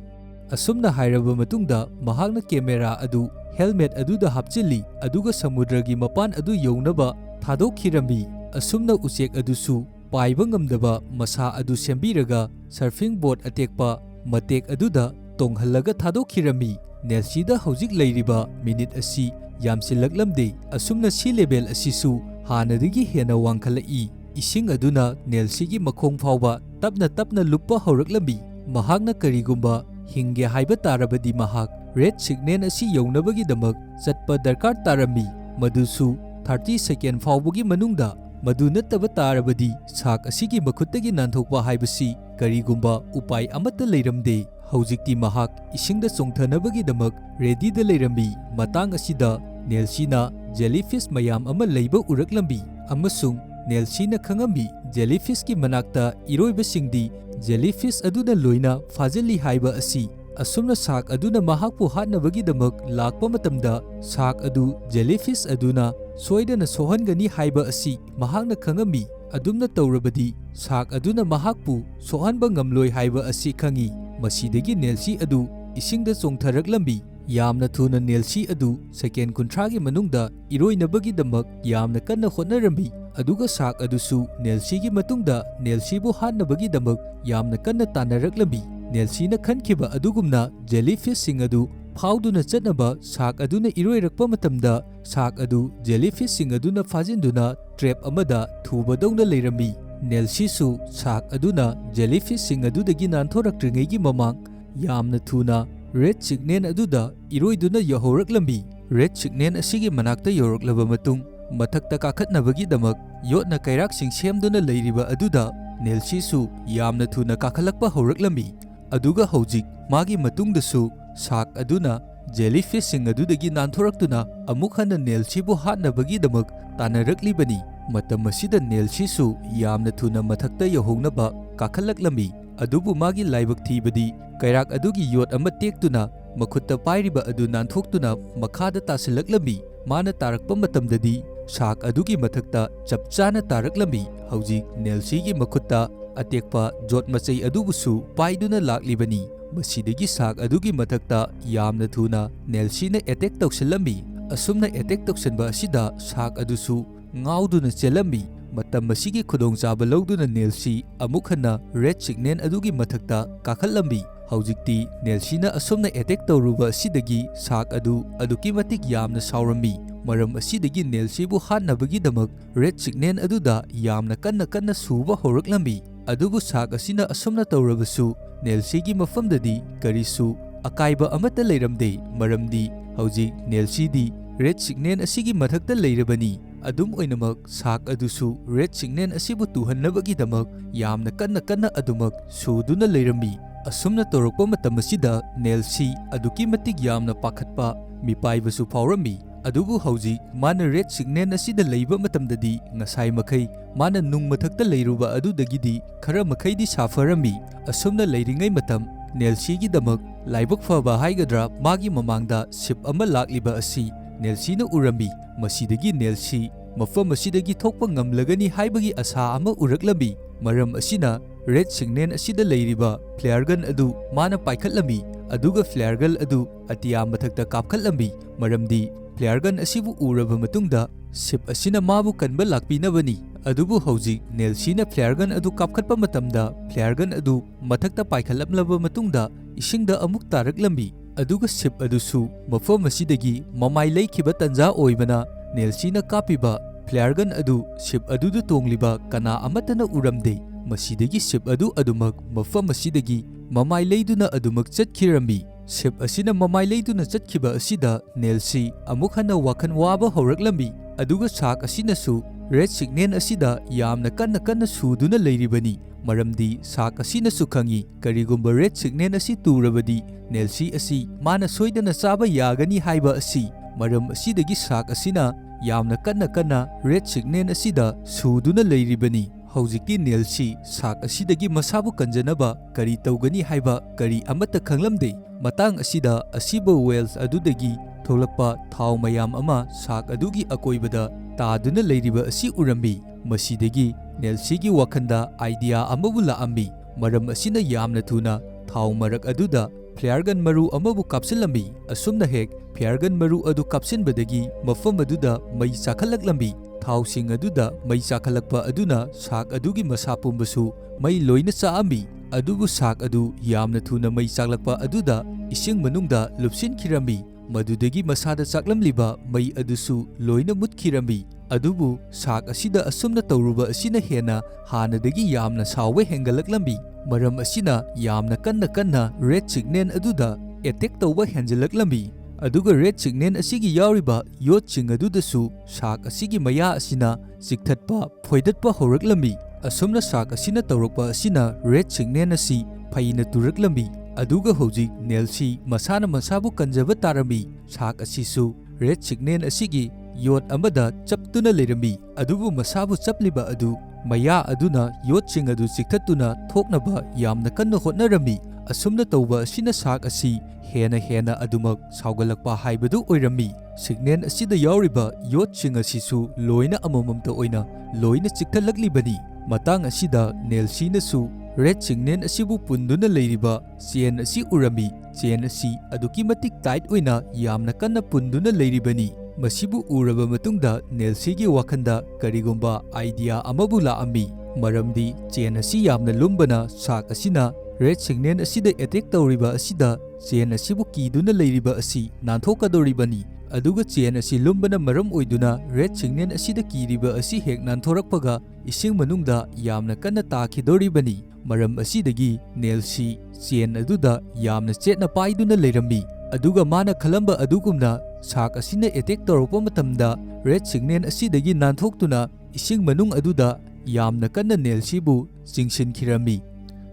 asumna hairaba matungda mahakna camera adu helmet aduda hapchili aduga samudragi mapan adu younaba thadokkhirami asumna uchek adusu paiba ngamdaba masa adu sembiraga surfing board atekpa matek aduda tonghallaga thadokkhirami Nelsida hojik leiriba minute asi yamsilaklamde asumna si level asisu hanadigi hena wangkhalai ising aduna Nelsigi makhong phawba tapna luppa hauraklambi mahakna karigumba hinge haiba tarabadi mahak red signal asi younabagi damak chatpa darkar tarami madusu 30 second phawbugi manungda madu nattaba tarabadi sak asigi makhuttagi nanthokpa haibasi karigumba upai amata leiramde hojikti mahak isingda chongthanabagi damak ready da leirambi matang asida Nelsina jellyfish mayam ama leiba uraklambi amasung Nelsina khangambi jellyfish ki manakta iroibasingdi jellyfish aduna loina fajali haiba asi asumna sak aduna mahakpu hatnabagi damak lakpa matamda sak adu jellyfish aduna soidana sohangani haiba asi mahakna khangambi adumna tawrabadi sak aduna mahakpu sohanba ngamloi haiba asi khangi masidagi Nelsi adu isingda chongtharaklambi yamna thuna Nelsi adu second kuntragi manungda iroinabagi damak yamna kanna hotnarambi aduga sak adusu Nelsi gi matungda Nelsi bu hatnabagi damak yamna kanna tanaraklambi Nelsi na khankhiba adugumna jellyfish sing adu phawduna chatnaba sak aduna iroirakpa matamda sak adu jellyfish sing aduna fajinduna trap amada thubadongna leirambi Nelsi su sak aduna jellyfish sing adudagi nanthoraktringai mamang yamna thuna red signal aduda iroiduna yahoraklambi red signal asigi manakta yoroklaba matung mathakta kakhatnabagi damak yotna kairak sing semduna leiriba aduda Nelsi su yamna thuna kakhalakpa horaklambi aduga hojik magi matungdasu sak aduna jellyfish sing adudagi nanthoraktuna amuk hana Nelsi bu hatnabagi damak tanaraklibani matam asida Nelsi su yamna thuna mathakta yahongnaba kakhalaklambi adubu magi laibak thibadi kairak adugi yot ama tektuna makhutta pairiba adu nanthokhtuna makhada tasilaklambi mana tarakpa matamdadi sak adugi mathakta chapchana taraklambi hojik Nelsi gi makhutta atekpa jot machai adubusu paiduna laklibani masidagi sak adugi mathakta yamna thuna Nelsi na attack tawsillambi asumna attack tawsanba asida sak adusu ngauduna chelambi matam masigi khudongchaba lawduna Nelsi amuk hana red signal adugi mathakta kakhallambi hojikti Nelsi na asumna attack tawruba asidagi sak adu aduki matik yamna saurambi maram asidagi Nelsi bu hatnabagi damak red signal aduda yamna kanna suba horaklambi adubu sak asina asumna tawrabasu Nelsi gi mafamdadi karisu akaiba amata leiramde maramdi hojik Nelsi di red signal asigi mathakta leirabani adum oinamak sak adusu red signal asibu tuhannabagi damak yamna kanna adumak suduna leirambi asumna torokpa matam asida Nelsi aduki matik yamna pakhatpa mipaibasu phawrambi adubu hojik mana red signal asida leiba matamdadi ngasai makai mana nung mathakta leiruba adudagidi khara makai di safarambi asumna leiringai matam Nelsi gi damak laibak phaba haigadra magi mamangda ship ama lakliba asi Nelsi na urambi masidagi Nelsi mafam asidagi thokpa ngamlagani haibagi asa ama uraklambi maram asina red signal asida leiriba flare gun adu mana paikhatlambi aduga flare gun adu atiya mathakta kapkhatlambi maramdi flare gun asibu uraba matungda ship asina mabu kanba lakpinabani adubu hojik Nelsi na flare gun adu kapkhatpa matamda flare gun adu mathakta paikhatlamlaba matungda isingda amuk taraklambi aduga ship adusu mafam asidagi mamai leikhiba tanja oibana Nelsi na kapiba flare gun adu ship adudu tongliba kana amatana uramde masidagi ship adu adumak mafam asidagi mamai leiduna adumak chatkirambi ship asina mamai leiduna chatkhiba asida Nelsi amuk hana wakhan waba horaklambi aduga sak asina su red signal asida yamna kanna suduna leiribani maramdi sak asina su khangi karigumba red signal asi turabadi Nelsi asi mana soidana chaba yagani haiba asi maram asidagi sak asina ꯌꯥꯝꯅ ꯀꯟꯅ red signal ꯑꯁꯤꯗ ꯁꯨꯗꯨꯅ ꯂꯩꯔꯤꯕꯅꯤ꯫ ꯍꯧꯖꯤꯛꯇꯤ ꯅꯦꯜꯁꯤ ꯁꯥꯛ ꯑꯁꯤꯗꯒꯤ ꯃꯁꯥꯕꯨ ꯀꯟꯖꯅꯕ ꯀꯔꯤ ꯇꯧꯒꯅꯤ ꯍꯥꯏꯕ ꯀꯔꯤ ꯑꯃꯠꯇ ꯈꯪꯂꯝꯗꯦ꯫ ꯃꯇꯥꯡ ꯑꯁꯤꯗ ꯑꯁꯤꯕ ꯋꯦꯜꯁ ꯑꯗꯨꯗꯒꯤ ꯊꯣꯛꯂꯛꯄ ꯊꯥꯎ ꯃꯌꯥꯝ ꯑꯃ ꯁꯥꯛ ꯑꯗꯨꯒꯤ ꯑꯀꯣꯏꯕꯗ ꯇꯥꯗꯨꯅ ꯂꯩꯔꯤꯕ ꯑꯁꯤ ꯎꯔꯝꯃꯤ꯫ ꯃꯁꯤꯗꯒꯤ ꯅꯦꯜꯁꯤꯒꯤ ꯋꯥꯈꯜꯗ ꯑꯥꯏꯗꯤꯌꯥ ꯑꯃꯕꯨ ꯂꯥꯛꯑꯝꯃꯤ꯫ ꯃꯔꯝ ꯑꯁꯤꯅ ꯌꯥꯝꯅ ꯊꯨꯅ ꯊꯥꯎ ꯃꯔꯛ ꯑꯗꯨꯗ ꯐ꯭ꯂꯦꯌꯔꯒꯟ ꯃꯔꯨ ꯑꯃꯕꯨ ꯀꯥꯞꯁꯤꯜꯂꯝꯃꯤ꯫ ꯑꯁꯨꯝꯅ ꯍꯦꯛ ꯐ꯭ꯂꯦꯌꯔꯒꯟ ꯃꯔꯨ ꯑꯗꯨ ꯀꯥꯞꯁꯤꯟꯕꯗꯒꯤ ꯃꯐꯝ ꯑꯗꯨꯗ ꯃꯩ ꯆꯥꯛꯈꯠꯂꯛꯂꯝꯃꯤ꯫ ꯊꯥꯎꯁꯤꯡ ꯑꯗꯨꯗ ꯃꯩ ꯆꯥꯛꯈꯠꯂꯛꯄ ꯑꯗꯨꯅ ꯁꯥꯛ ꯑꯗꯨꯒꯤ ꯃꯁꯥ ꯄꯨꯝꯕꯁꯨ ꯃꯩ ꯂꯣꯏꯅ ꯆꯥꯛꯑꯝꯃꯤ꯫ ꯑꯗꯨꯕꯨ ꯁꯥꯛ ꯑꯗꯨ ꯌꯥꯝꯅ ꯊꯨꯅ ꯃꯩ ꯆꯥꯛꯂꯛꯄ ꯑꯗꯨꯗ ꯏꯁꯤꯡ ꯃꯅꯨꯡꯗ ꯂꯨꯞꯁꯤꯟꯈꯤꯔꯝꯃꯤ꯫ ꯃꯗꯨꯗꯒꯤ ꯃꯁꯥꯗ ꯆꯥꯛꯂꯝꯂꯤꯕ ꯃꯩ ꯑꯗꯨꯁꯨ ꯂꯣꯏꯅ ꯃꯨꯠꯈꯤꯔꯝꯃꯤ꯫ ꯑꯗꯨꯕꯨ ꯁꯥꯛ ꯑꯁꯤꯗ ꯑꯁꯨꯝꯅ ꯇꯧꯔꯨꯕ ꯑꯁꯤꯅ ꯍꯦꯟꯅ ꯍꯥꯟꯅꯗꯒꯤ ꯌꯥꯝꯅ ꯁꯥꯎꯕ ꯍꯦꯟꯒꯠꯂꯛꯂꯝꯃꯤ꯫ ꯃꯔꯝ ꯑꯁꯤꯅ ꯌꯥꯝꯅ ꯀꯟꯅ ꯔꯦꯗ ꯁꯤꯒꯅꯦꯜ ꯑꯗꯨꯗ ꯑꯦꯇꯦꯛ ꯇꯧꯕ ꯍꯦꯟꯖꯜꯂꯛꯂꯝꯃꯤ꯫ ꯑꯗꯨꯒ ꯔꯦꯗ ꯁꯤꯒꯅꯦꯜ ꯑꯁꯤꯒꯤ ꯌꯥꯎꯔꯤꯕ ꯌꯣꯠꯁꯤꯡ ꯑꯗꯨꯗꯁꯨ ꯁꯥꯛ ꯑꯁꯤꯒꯤ ꯃꯌꯥ ꯑꯁꯤꯅ ꯆꯤꯛꯊꯠꯄ ꯐꯣꯏꯗꯠꯄ ꯍꯧꯔꯛꯂꯝꯃꯤ꯫ ꯑꯁꯨꯝꯅ ꯁꯥꯛ ꯑꯁꯤꯅ ꯇꯧꯔꯛꯄ ꯑꯁꯤꯅ ꯔꯦꯗ ꯁꯤꯒꯅꯦꯜ ꯑꯁꯤ ꯐꯩꯅ ꯇꯨꯔꯛꯂꯝꯃꯤ꯫ ꯑꯗꯨꯒ ꯍꯧꯖꯤꯛ ꯅꯦꯜꯁꯤ ꯃꯁꯥꯅ ꯃꯁꯥꯕꯨ ꯀꯟꯖꯕ ꯇꯥꯔꯝꯃꯤ꯫ ꯁꯥꯛ ꯑꯁꯤꯁꯨ ꯔꯦꯗ ꯁꯤꯒꯅꯦꯜ ꯑꯁꯤꯒꯤ ꯌꯣꯠ ꯑꯃꯗ ꯆꯞꯇꯨꯅ ꯂꯩꯔꯝꯃꯤ꯫ ꯑꯗꯨꯕꯨ ꯃꯁꯥꯕꯨ ꯆꯞꯂꯤꯕ ꯑꯗꯨ ꯃꯌꯥ ꯑꯗꯨꯅ ꯌꯣꯠꯁꯤꯡ ꯑꯗꯨ ꯆꯤꯛꯊꯠꯇꯨꯅ ꯊꯣꯛꯅꯕ ꯌꯥꯝꯅ ꯀꯟꯅ ꯍꯣꯠꯅꯔꯝꯃꯤ꯫ ꯑꯁꯨꯝꯅ ꯇꯧꯕ ꯑꯁꯤꯅ ꯁꯥꯛ ꯑꯁꯤ ꯍꯦꯟꯅ ꯑꯗꯨꯃꯛ ꯁꯥꯎꯒꯠꯂꯛꯄ ꯍꯥꯏꯕꯗꯨ ꯑꯣꯏꯔꯝꯃꯤ꯫ ꯁꯤꯒꯅꯦꯜ ꯑꯁꯤꯗ ꯌꯥꯎꯔꯤꯕ ꯌꯣꯠꯁꯤꯡ ꯑꯁꯤꯁꯨ ꯂꯣꯏꯅ ꯑꯃꯃꯝꯇ ꯑꯣꯏꯅ ꯂꯣꯏꯅ ꯆꯤꯛꯊꯠꯂꯛꯂꯤꯕꯅꯤ꯫ ꯃꯇꯥꯡ ꯑꯁꯤꯗ ꯅꯦꯜꯁꯤꯅꯁꯨ ꯔꯦꯗ ꯁꯤꯒꯅꯦꯜ ꯑꯁꯤꯕꯨ ꯄꯨꯟꯗꯨꯅ ꯂꯩꯔꯤꯕ ꯆꯦꯟ ꯑꯁꯤ ꯎꯔꯝꯃꯤ꯫ ꯆꯦꯟ ꯑꯁꯤ ꯑꯗꯨꯛꯀꯤ ꯃꯇꯤꯛ ꯇꯥꯏꯠ ꯑꯣꯏꯅ ꯌꯥꯝꯅ ꯀꯟꯅ ꯄꯨꯟꯗꯨꯅ ꯂꯩꯔꯤꯕꯅꯤ꯫ ꯃꯁꯤꯕꯨ ꯎꯔꯕ ꯃꯇꯨꯡꯗ ꯅꯦꯜꯁꯤꯒꯤ ꯋꯥꯈꯜꯗ ꯀꯔꯤꯒꯨꯝꯕ ꯑꯥꯏꯗꯤꯌꯥ ꯑꯃꯕꯨ ꯂꯥꯛꯑꯝꯃꯤ꯫ ꯃꯔꯝꯗꯤ ꯆꯦꯟ ꯑꯁꯤ ꯌꯥꯝꯅ ꯂꯨꯝꯕꯅ ꯁꯥꯛ ꯑꯁꯤꯅ ꯔꯦꯗ ꯁꯤꯒꯅꯦꯜ ꯑꯁꯤꯗ ꯑꯦꯇꯦꯛ ꯇꯧꯔꯤꯕ ꯑꯁꯤꯗ ꯆꯦꯟ ꯑꯁꯤꯕꯨ ꯀꯤꯗꯨꯅ ꯂꯩꯔꯤꯕ ꯑꯁꯤ ꯅꯥꯟꯊꯣꯛꯀꯗꯧꯔꯤꯕꯅꯤ꯫ ꯑꯗꯨꯒ ꯆꯦꯟ ꯑꯁꯤ ꯂꯨꯝꯕꯅ ꯃꯔꯝ ꯑꯣꯏꯗꯨꯅ ꯔꯦꯗ ꯁꯤꯒꯅꯦꯜ ꯑꯁꯤꯗ ꯀꯤꯔꯤꯕ ꯑꯁꯤ ꯍꯦꯛ ꯅꯥꯟꯊꯣꯔꯛꯄꯒ ꯏꯁꯤꯡ ꯃꯅꯨꯡꯗ ꯌꯥꯝꯅ ꯀꯟꯅ ꯇꯥꯈꯤꯗꯧꯔꯤꯕꯅꯤ꯫ ꯃꯔꯝ ꯑꯁꯤꯗꯒꯤ ꯅꯦꯜꯁꯤ ꯆꯦꯟ ꯑꯗꯨꯗ ꯌꯥꯝꯅ ꯆꯦꯠꯅ ꯄꯥꯏꯗꯨꯅ ꯂꯩꯔꯝꯃꯤ꯫ ꯑꯗꯨꯒ ꯃꯥꯅ ꯈꯜꯂꯝꯕ ꯑꯗꯨꯒꯨꯝꯅ ꯁꯥꯛ ꯑꯁꯤꯅ ꯑꯦꯇꯦꯛ ꯇꯧꯔꯛꯄ ꯃꯇꯝꯗ ꯔꯦꯗ ꯁꯤꯒꯅꯦꯜ ꯑꯁꯤꯗꯒꯤ ꯅꯥꯟꯊꯣꯛꯇꯨꯅ ꯏꯁꯤꯡ ꯃꯅꯨꯡ ꯑꯗꯨꯗ ꯌꯥꯝꯅ ꯀꯟꯅ ꯅꯦꯜꯁꯤꯕꯨ ꯆꯤꯡꯁꯤꯟꯈꯤꯔꯝꯃꯤ꯫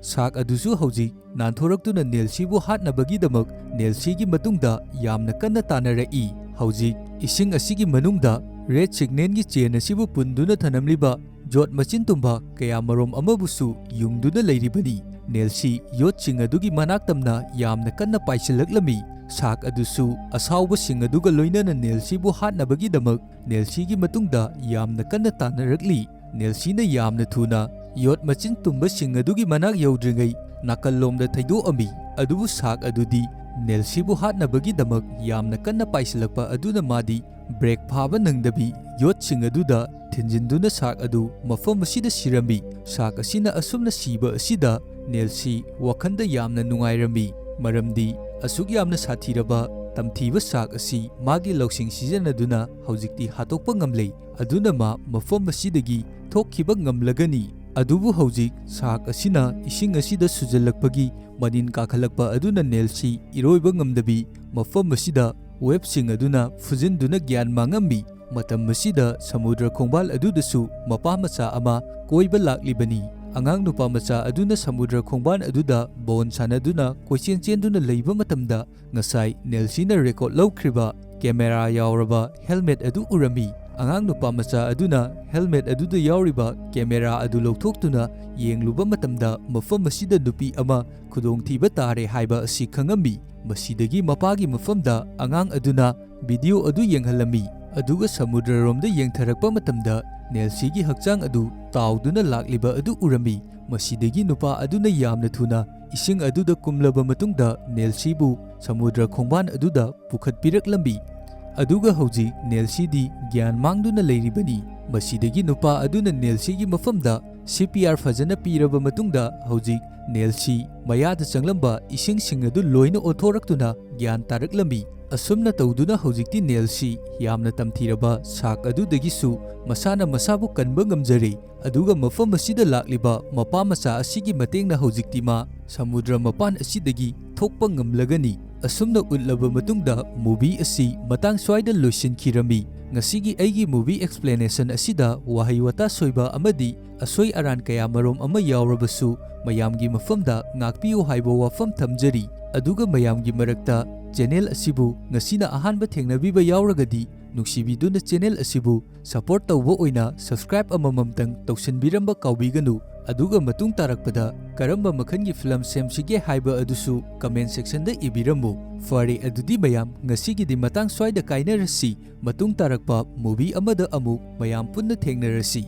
ꯁꯥꯛ ꯑꯗꯨꯁꯨ ꯍꯧꯖꯤꯛ ꯅꯥꯟꯊꯣꯔꯛꯇꯨꯅ ꯅꯦꯜꯁꯤꯕꯨ ꯍꯥꯠꯅꯕꯒꯤꯗꯃꯛ ꯅꯦꯜꯁꯤꯒꯤ ꯃꯇꯨꯡꯗ ꯌꯥꯝꯅ ꯀꯟꯅ ꯇꯥꯟꯅꯔꯛꯏ꯫ ꯍꯧꯖꯤꯛ ꯏꯁꯤꯡ ꯑꯁꯤꯒꯤ ꯃꯅꯨꯡꯗ ꯔꯦꯗ ꯁꯤꯒꯅꯦꯜꯒꯤ ꯆꯦꯟ ꯑꯁꯤꯕꯨ ꯄꯨꯟꯗꯨꯅ ꯊꯅꯝꯂꯤꯕ ꯌꯣꯠ ꯃꯆꯤꯟ ꯇꯨꯝꯕ ꯀꯌꯥꯃꯔꯣꯝ ꯑꯃꯕꯨꯁꯨ ꯌꯨꯡꯗꯨꯅ ꯂꯩꯔꯤꯕꯅꯤ꯫ ꯅꯦꯜꯁꯤ ꯌꯣꯠꯁꯤꯡ ꯑꯗꯨꯒꯤ ꯃꯅꯥꯛꯇꯝꯅ ꯌꯥꯝꯅ ꯀꯟꯅ ꯄꯥꯏꯁꯤꯜꯂꯛꯂꯝꯃꯤ꯫ ꯁꯥꯛ ꯑꯗꯨꯁꯨ ꯑꯁꯥꯎꯕꯁꯤꯡ ꯑꯗꯨꯒ ꯂꯣꯏꯅꯅ ꯅꯦꯜꯁꯤꯕꯨ ꯍꯥꯠꯅꯕꯒꯤꯗꯃꯛ ꯅꯦꯜꯁꯤꯒꯤ ꯃꯇꯨꯡꯗ ꯌꯥꯝꯅ ꯀꯟꯅ ꯇꯥꯟꯅꯔꯛꯂꯤ꯫ ꯅꯦꯜꯁꯤꯅ ꯌꯥꯝꯅ ꯊꯨꯅ ꯌꯣꯠ ꯃꯆꯤꯟ ꯇꯨꯝꯕꯁꯤꯡ ꯑꯗꯨꯒꯤ ꯃꯅꯥꯛ ꯌꯧꯗ꯭ꯔꯤꯉꯩ ꯅꯥꯀꯜꯂꯣꯝꯗ ꯊꯩꯗꯣꯛꯑꯝꯃꯤ꯫ ꯑꯗꯨꯕꯨ ꯁꯥꯛ ꯑꯗꯨꯗꯤ ꯅꯦꯜꯁꯤꯕꯨ ꯍꯥꯠꯅꯕꯒꯤꯗꯃꯛ ꯌꯥꯝꯅ ꯀꯟꯅ ꯄꯥꯏꯁꯤꯜꯂꯛꯄ ꯑꯗꯨꯅ ꯃꯥꯗꯤ ꯕ꯭ꯔꯦꯛ ꯐꯥꯕ ꯅꯪꯗꯕꯤ ꯌꯣꯠꯁꯤꯡ ꯑꯗꯨꯗ ꯊꯤꯟꯖꯤꯟꯗꯨꯅ ꯁꯥꯛ ꯑꯗꯨ ꯃꯐꯝ ꯑꯁꯤꯗ ꯁꯤꯔꯝꯃꯤ꯫ ꯁꯥꯛ ꯑꯁꯤꯅ ꯑꯁꯨꯝꯅ ꯁꯤꯕ ꯑꯁꯤꯗ ꯅꯦꯜꯁꯤ ꯋꯥꯈꯜꯗ ꯌꯥꯝꯅ ꯅꯨꯡꯉꯥꯏꯔꯝꯃꯤ꯫ ꯃꯔꯝꯗꯤ ꯑꯁꯨꯛ ꯌꯥꯝꯅ ꯁꯥꯊꯤꯔꯕ ꯇꯝꯊꯤꯕ ꯁꯥꯛ ꯑꯁꯤ ꯃꯥꯒꯤ ꯂꯧꯁꯤꯡ ꯁꯤꯖꯤꯟꯅꯗꯨꯅ ꯍꯧꯖꯤꯛꯇꯤ ꯍꯥꯠꯇꯣꯛꯄ ꯉꯝꯂꯦ꯫ ꯑꯗꯨꯅ ꯃꯥ ꯃꯐꯝ ꯑꯁꯤꯗꯒꯤ ꯊꯣꯛꯈꯤꯕ ꯉꯝꯂꯒꯅꯤ꯫ ꯑꯗꯨꯕꯨ ꯍꯧꯖꯤꯛ ꯁꯥꯛ ꯑꯁꯤꯅ ꯏꯁꯤꯡ ꯑꯁꯤꯗ ꯁꯨꯖꯜꯂꯛꯄꯒꯤ ꯃꯅꯤꯟ ꯀꯥꯈꯠꯂꯛꯄ ꯑꯗꯨꯅ ꯅꯦꯜꯁꯤ ꯏꯔꯣꯏꯕ ꯉꯝꯗꯕꯤ ꯃꯐꯝ ꯑꯁꯤꯗ ꯋꯦꯕꯁꯤꯡ ꯑꯗꯨꯅ ꯐꯨꯖꯤꯟꯗꯨꯅ ꯒ꯭ꯌꯥꯟ ꯃꯥꯡꯉꯝꯃꯤ꯫ ꯃꯇꯝ ꯑꯁꯤꯗ ꯁꯃꯨꯗ꯭ꯔ ꯈꯣꯡꯕꯥꯜ ꯑꯗꯨꯗꯁꯨ ꯃꯄꯥ ꯃꯆꯥ ꯑꯃ ꯀꯣꯏꯕ ꯂꯥꯛꯂꯤꯕꯅꯤ꯫ ꯑꯉꯥꯡ ꯅꯨꯄꯥ ꯃꯆꯥ ꯑꯗꯨꯅ ꯁꯃꯨꯗ꯭ꯔ ꯈꯣꯡꯕꯥꯜ ꯑꯗꯨꯗ ꯕꯣꯟ ꯁꯥꯟꯅꯗꯨꯅ ꯀꯣꯏꯆꯦꯟ ꯆꯦꯟꯗꯨꯅ ꯂꯩꯕ ꯃꯇꯝꯗ ꯉꯁꯥꯏ ꯅꯦꯜꯁꯤꯅ ꯔꯦꯀꯣꯔꯗ ꯂꯧꯈ꯭ꯔꯤꯕ ꯀꯦꯃꯦꯔꯥ ꯌꯥꯎꯔꯕ ꯍꯦꯜꯃꯦꯠ ꯑꯗꯨ ꯎꯔꯝꯃꯤ꯫ ꯑꯉꯥꯡ ꯅꯨꯄꯥ ꯃꯆꯥ ꯑꯗꯨꯅ ꯍꯦꯜꯃꯦꯠ ꯑꯗꯨꯗ ꯌꯥꯎꯔꯤꯕ ꯀꯦꯃꯦꯔꯥ ꯑꯗꯨ ꯂꯧꯊꯣꯛꯇꯨꯅ ꯌꯦꯡꯂꯨꯕ ꯃꯇꯝꯗ ꯃꯐꯝ ꯑꯁꯤꯗ ꯅꯨꯄꯤ ꯑꯃ ꯈꯨꯗꯣꯡꯊꯤꯕ ꯇꯥꯔꯦ ꯍꯥꯏꯕ ꯑꯁꯤ ꯈꯪꯉꯝꯃꯤ꯫ ꯃꯁꯤꯗꯒꯤ ꯃꯄꯥꯒꯤ ꯃꯐꯝꯗ ꯑꯉꯥꯡ ꯑꯗꯨꯅ ꯚꯤꯗꯤꯑꯣ ꯑꯗꯨ ꯌꯦꯡꯍꯜꯂꯝꯃꯤ꯫ ꯑꯗꯨꯒ ꯁꯃꯨꯗ꯭ꯔꯔꯣꯝꯗ ꯌꯦꯡꯊꯔꯛꯄ ꯃꯇꯝꯗ ꯅꯦꯜꯁꯤꯒꯤ ꯍꯛꯆꯥꯡ ꯑꯗꯨ ꯇꯥꯎꯗꯨꯅ ꯂꯥꯛꯂꯤꯕ ꯑꯗꯨ ꯎꯔꯝꯃꯤ꯫ ꯃꯁꯤꯗꯒꯤ ꯅꯨꯄꯥ ꯑꯗꯨꯅ ꯌꯥꯝꯅ ꯊꯨꯅ ꯏꯁꯤꯡ ꯑꯗꯨꯗ ꯀꯨꯝꯂꯕ ꯃꯇꯨꯡꯗ ꯅꯦꯜꯁꯤꯕꯨ ꯁꯃꯨꯗ꯭ꯔ ꯈꯣꯡꯕꯥꯜ ꯑꯗꯨꯗ ꯄꯨꯈꯠꯄꯤꯔꯛꯂꯝꯃꯤ꯫ ꯑꯗꯨꯒ ꯍꯧꯖꯤꯛ ꯅꯦꯜꯁꯤꯗꯤ ꯒ꯭ꯌꯥꯟ ꯃꯥꯡꯗꯨꯅ ꯂꯩꯔꯤꯕꯅꯤ꯫ ꯃꯁꯤꯗꯒꯤ ꯅꯨꯄꯥ ꯑꯗꯨꯅ ꯅꯦꯜꯁꯤꯒꯤ ꯃꯐꯝꯗ CPR ꯐꯖꯅ ꯄꯤꯔꯕ ꯃꯇꯨꯡꯗ ꯍꯧꯖꯤꯛ ꯅꯦꯜꯁꯤ ꯃꯌꯥꯗ ꯆꯪꯂꯝꯕ ꯏꯁꯤꯡꯁꯤꯡ ꯑꯗꯨ ꯂꯣꯏꯅ ꯑꯣꯠꯊꯣꯔꯛꯇꯨꯅ ꯒ꯭ꯌꯥꯟ ꯇꯥꯔꯛꯂꯝꯃꯤ꯫ ꯑꯁꯨꯝꯅ ꯇꯧꯗꯨꯅ ꯍꯧꯖꯤꯛꯇꯤ ꯅꯦꯜꯁꯤ ꯌꯥꯝꯅ ꯇꯝꯊꯤꯔꯕ ꯁꯥꯛ ꯑꯗꯨꯗꯒꯤꯁꯨ ꯃꯁꯥꯅ ꯃꯁꯥꯕꯨ ꯀꯟꯕ ꯉꯝꯖꯔꯦ꯫ ꯑꯗꯨꯒ ꯃꯐꯝ ꯑꯁꯤꯗ ꯂꯥꯛꯂꯤꯕ ꯃꯄꯥ ꯃꯆꯥ ꯑꯁꯤꯒꯤ ꯃꯇꯦꯡꯅ ꯍꯧꯖꯤꯛꯇꯤ ꯃꯥ ꯁꯃꯨꯗ꯭ꯔ ꯃꯄꯥꯟ ꯑꯁꯤꯗꯒꯤ ꯊꯣꯛꯄ ꯉꯝꯂꯒꯅꯤ꯫ ꯑꯁꯨꯝꯅ ꯎꯠꯂꯕ ꯃꯇꯨꯡꯗ ꯃꯨꯚꯤ ꯑꯁꯤ ꯃꯇꯥꯡ ꯁ꯭ꯋꯥꯏꯗ ꯂꯣꯏꯁꯤꯟꯈꯤꯔꯝꯃꯤ꯫ ꯉꯁꯤꯒꯤ ꯑꯩꯒꯤ ꯃꯨꯚꯤ ꯑꯦꯛꯁꯄ꯭ꯂꯦꯅꯦꯁꯟ ꯑꯁꯤꯗ ꯋꯥꯍꯩ ꯋꯥꯇꯥ ꯁꯣꯏꯕ ꯑꯃꯗꯤ ꯑꯁꯣꯏ ꯑꯔꯥꯟ ꯀꯌꯥꯃꯔꯣꯝ ꯑꯃ ꯌꯥꯎꯔꯕꯁꯨ ꯃꯌꯥꯝꯒꯤ ꯃꯐꯝꯗ ꯉꯥꯛꯄꯤꯌꯨ ꯍꯥꯏꯕ ꯋꯥꯐꯝ ꯊꯝꯖꯔꯤ꯫ ꯑꯗꯨꯒ ꯃꯌꯥꯝꯒꯤ ꯃꯔꯛꯇ ꯆꯦꯅꯦꯜ ꯑꯁꯤꯕꯨ ꯉꯁꯤꯅ ꯑꯍꯥꯟꯕ ꯊꯦꯡꯅꯕꯤꯕ ꯌꯥꯎꯔꯒꯗꯤ ꯅꯨꯡꯁꯤꯕꯤꯗꯨꯅ ꯆꯦꯅꯦꯜ ꯑꯁꯤꯕꯨ ꯁꯄꯣꯔꯠ ꯇꯧꯕ ꯑꯣꯏꯅ ꯁꯕꯁꯀ꯭ꯔꯥꯏꯕ ꯑꯃꯃꯝꯇꯪ ꯇꯧꯁꯤꯟꯕꯤꯔꯝꯕ ꯀꯥꯎꯕꯤꯒꯅꯨ ꯑꯗꯨꯒ ꯃꯇꯨꯡ ꯇꯥꯔꯛꯄꯗ ꯀꯔꯝꯕ ꯃꯈꯜꯒꯤ ꯐꯤꯂꯝ ꯁꯦꯝꯁꯤꯒꯦ ꯍꯥꯏꯕ ꯑꯗꯨꯁꯨ ꯀꯃꯦꯟꯠ ꯁꯦꯛꯁꯟꯗ ꯏꯕꯤꯔꯝꯃꯨ ꯐꯔꯦ ꯑꯗꯨꯗꯤ ꯃꯌꯥꯝ ꯉꯁꯤꯒꯤꯗꯤ ꯃꯇꯥꯡ ꯁ꯭ꯋꯥꯏꯗ ꯀꯥꯏꯅꯔꯁꯤ ꯃꯇꯨꯡ ꯇꯥꯔꯛꯄ ꯃꯨꯚꯤ ꯑꯃꯗ ꯑꯃꯨꯛ ꯃꯌꯥꯝ ꯄꯨꯟꯅ ꯊꯦꯡꯅꯔꯁꯤ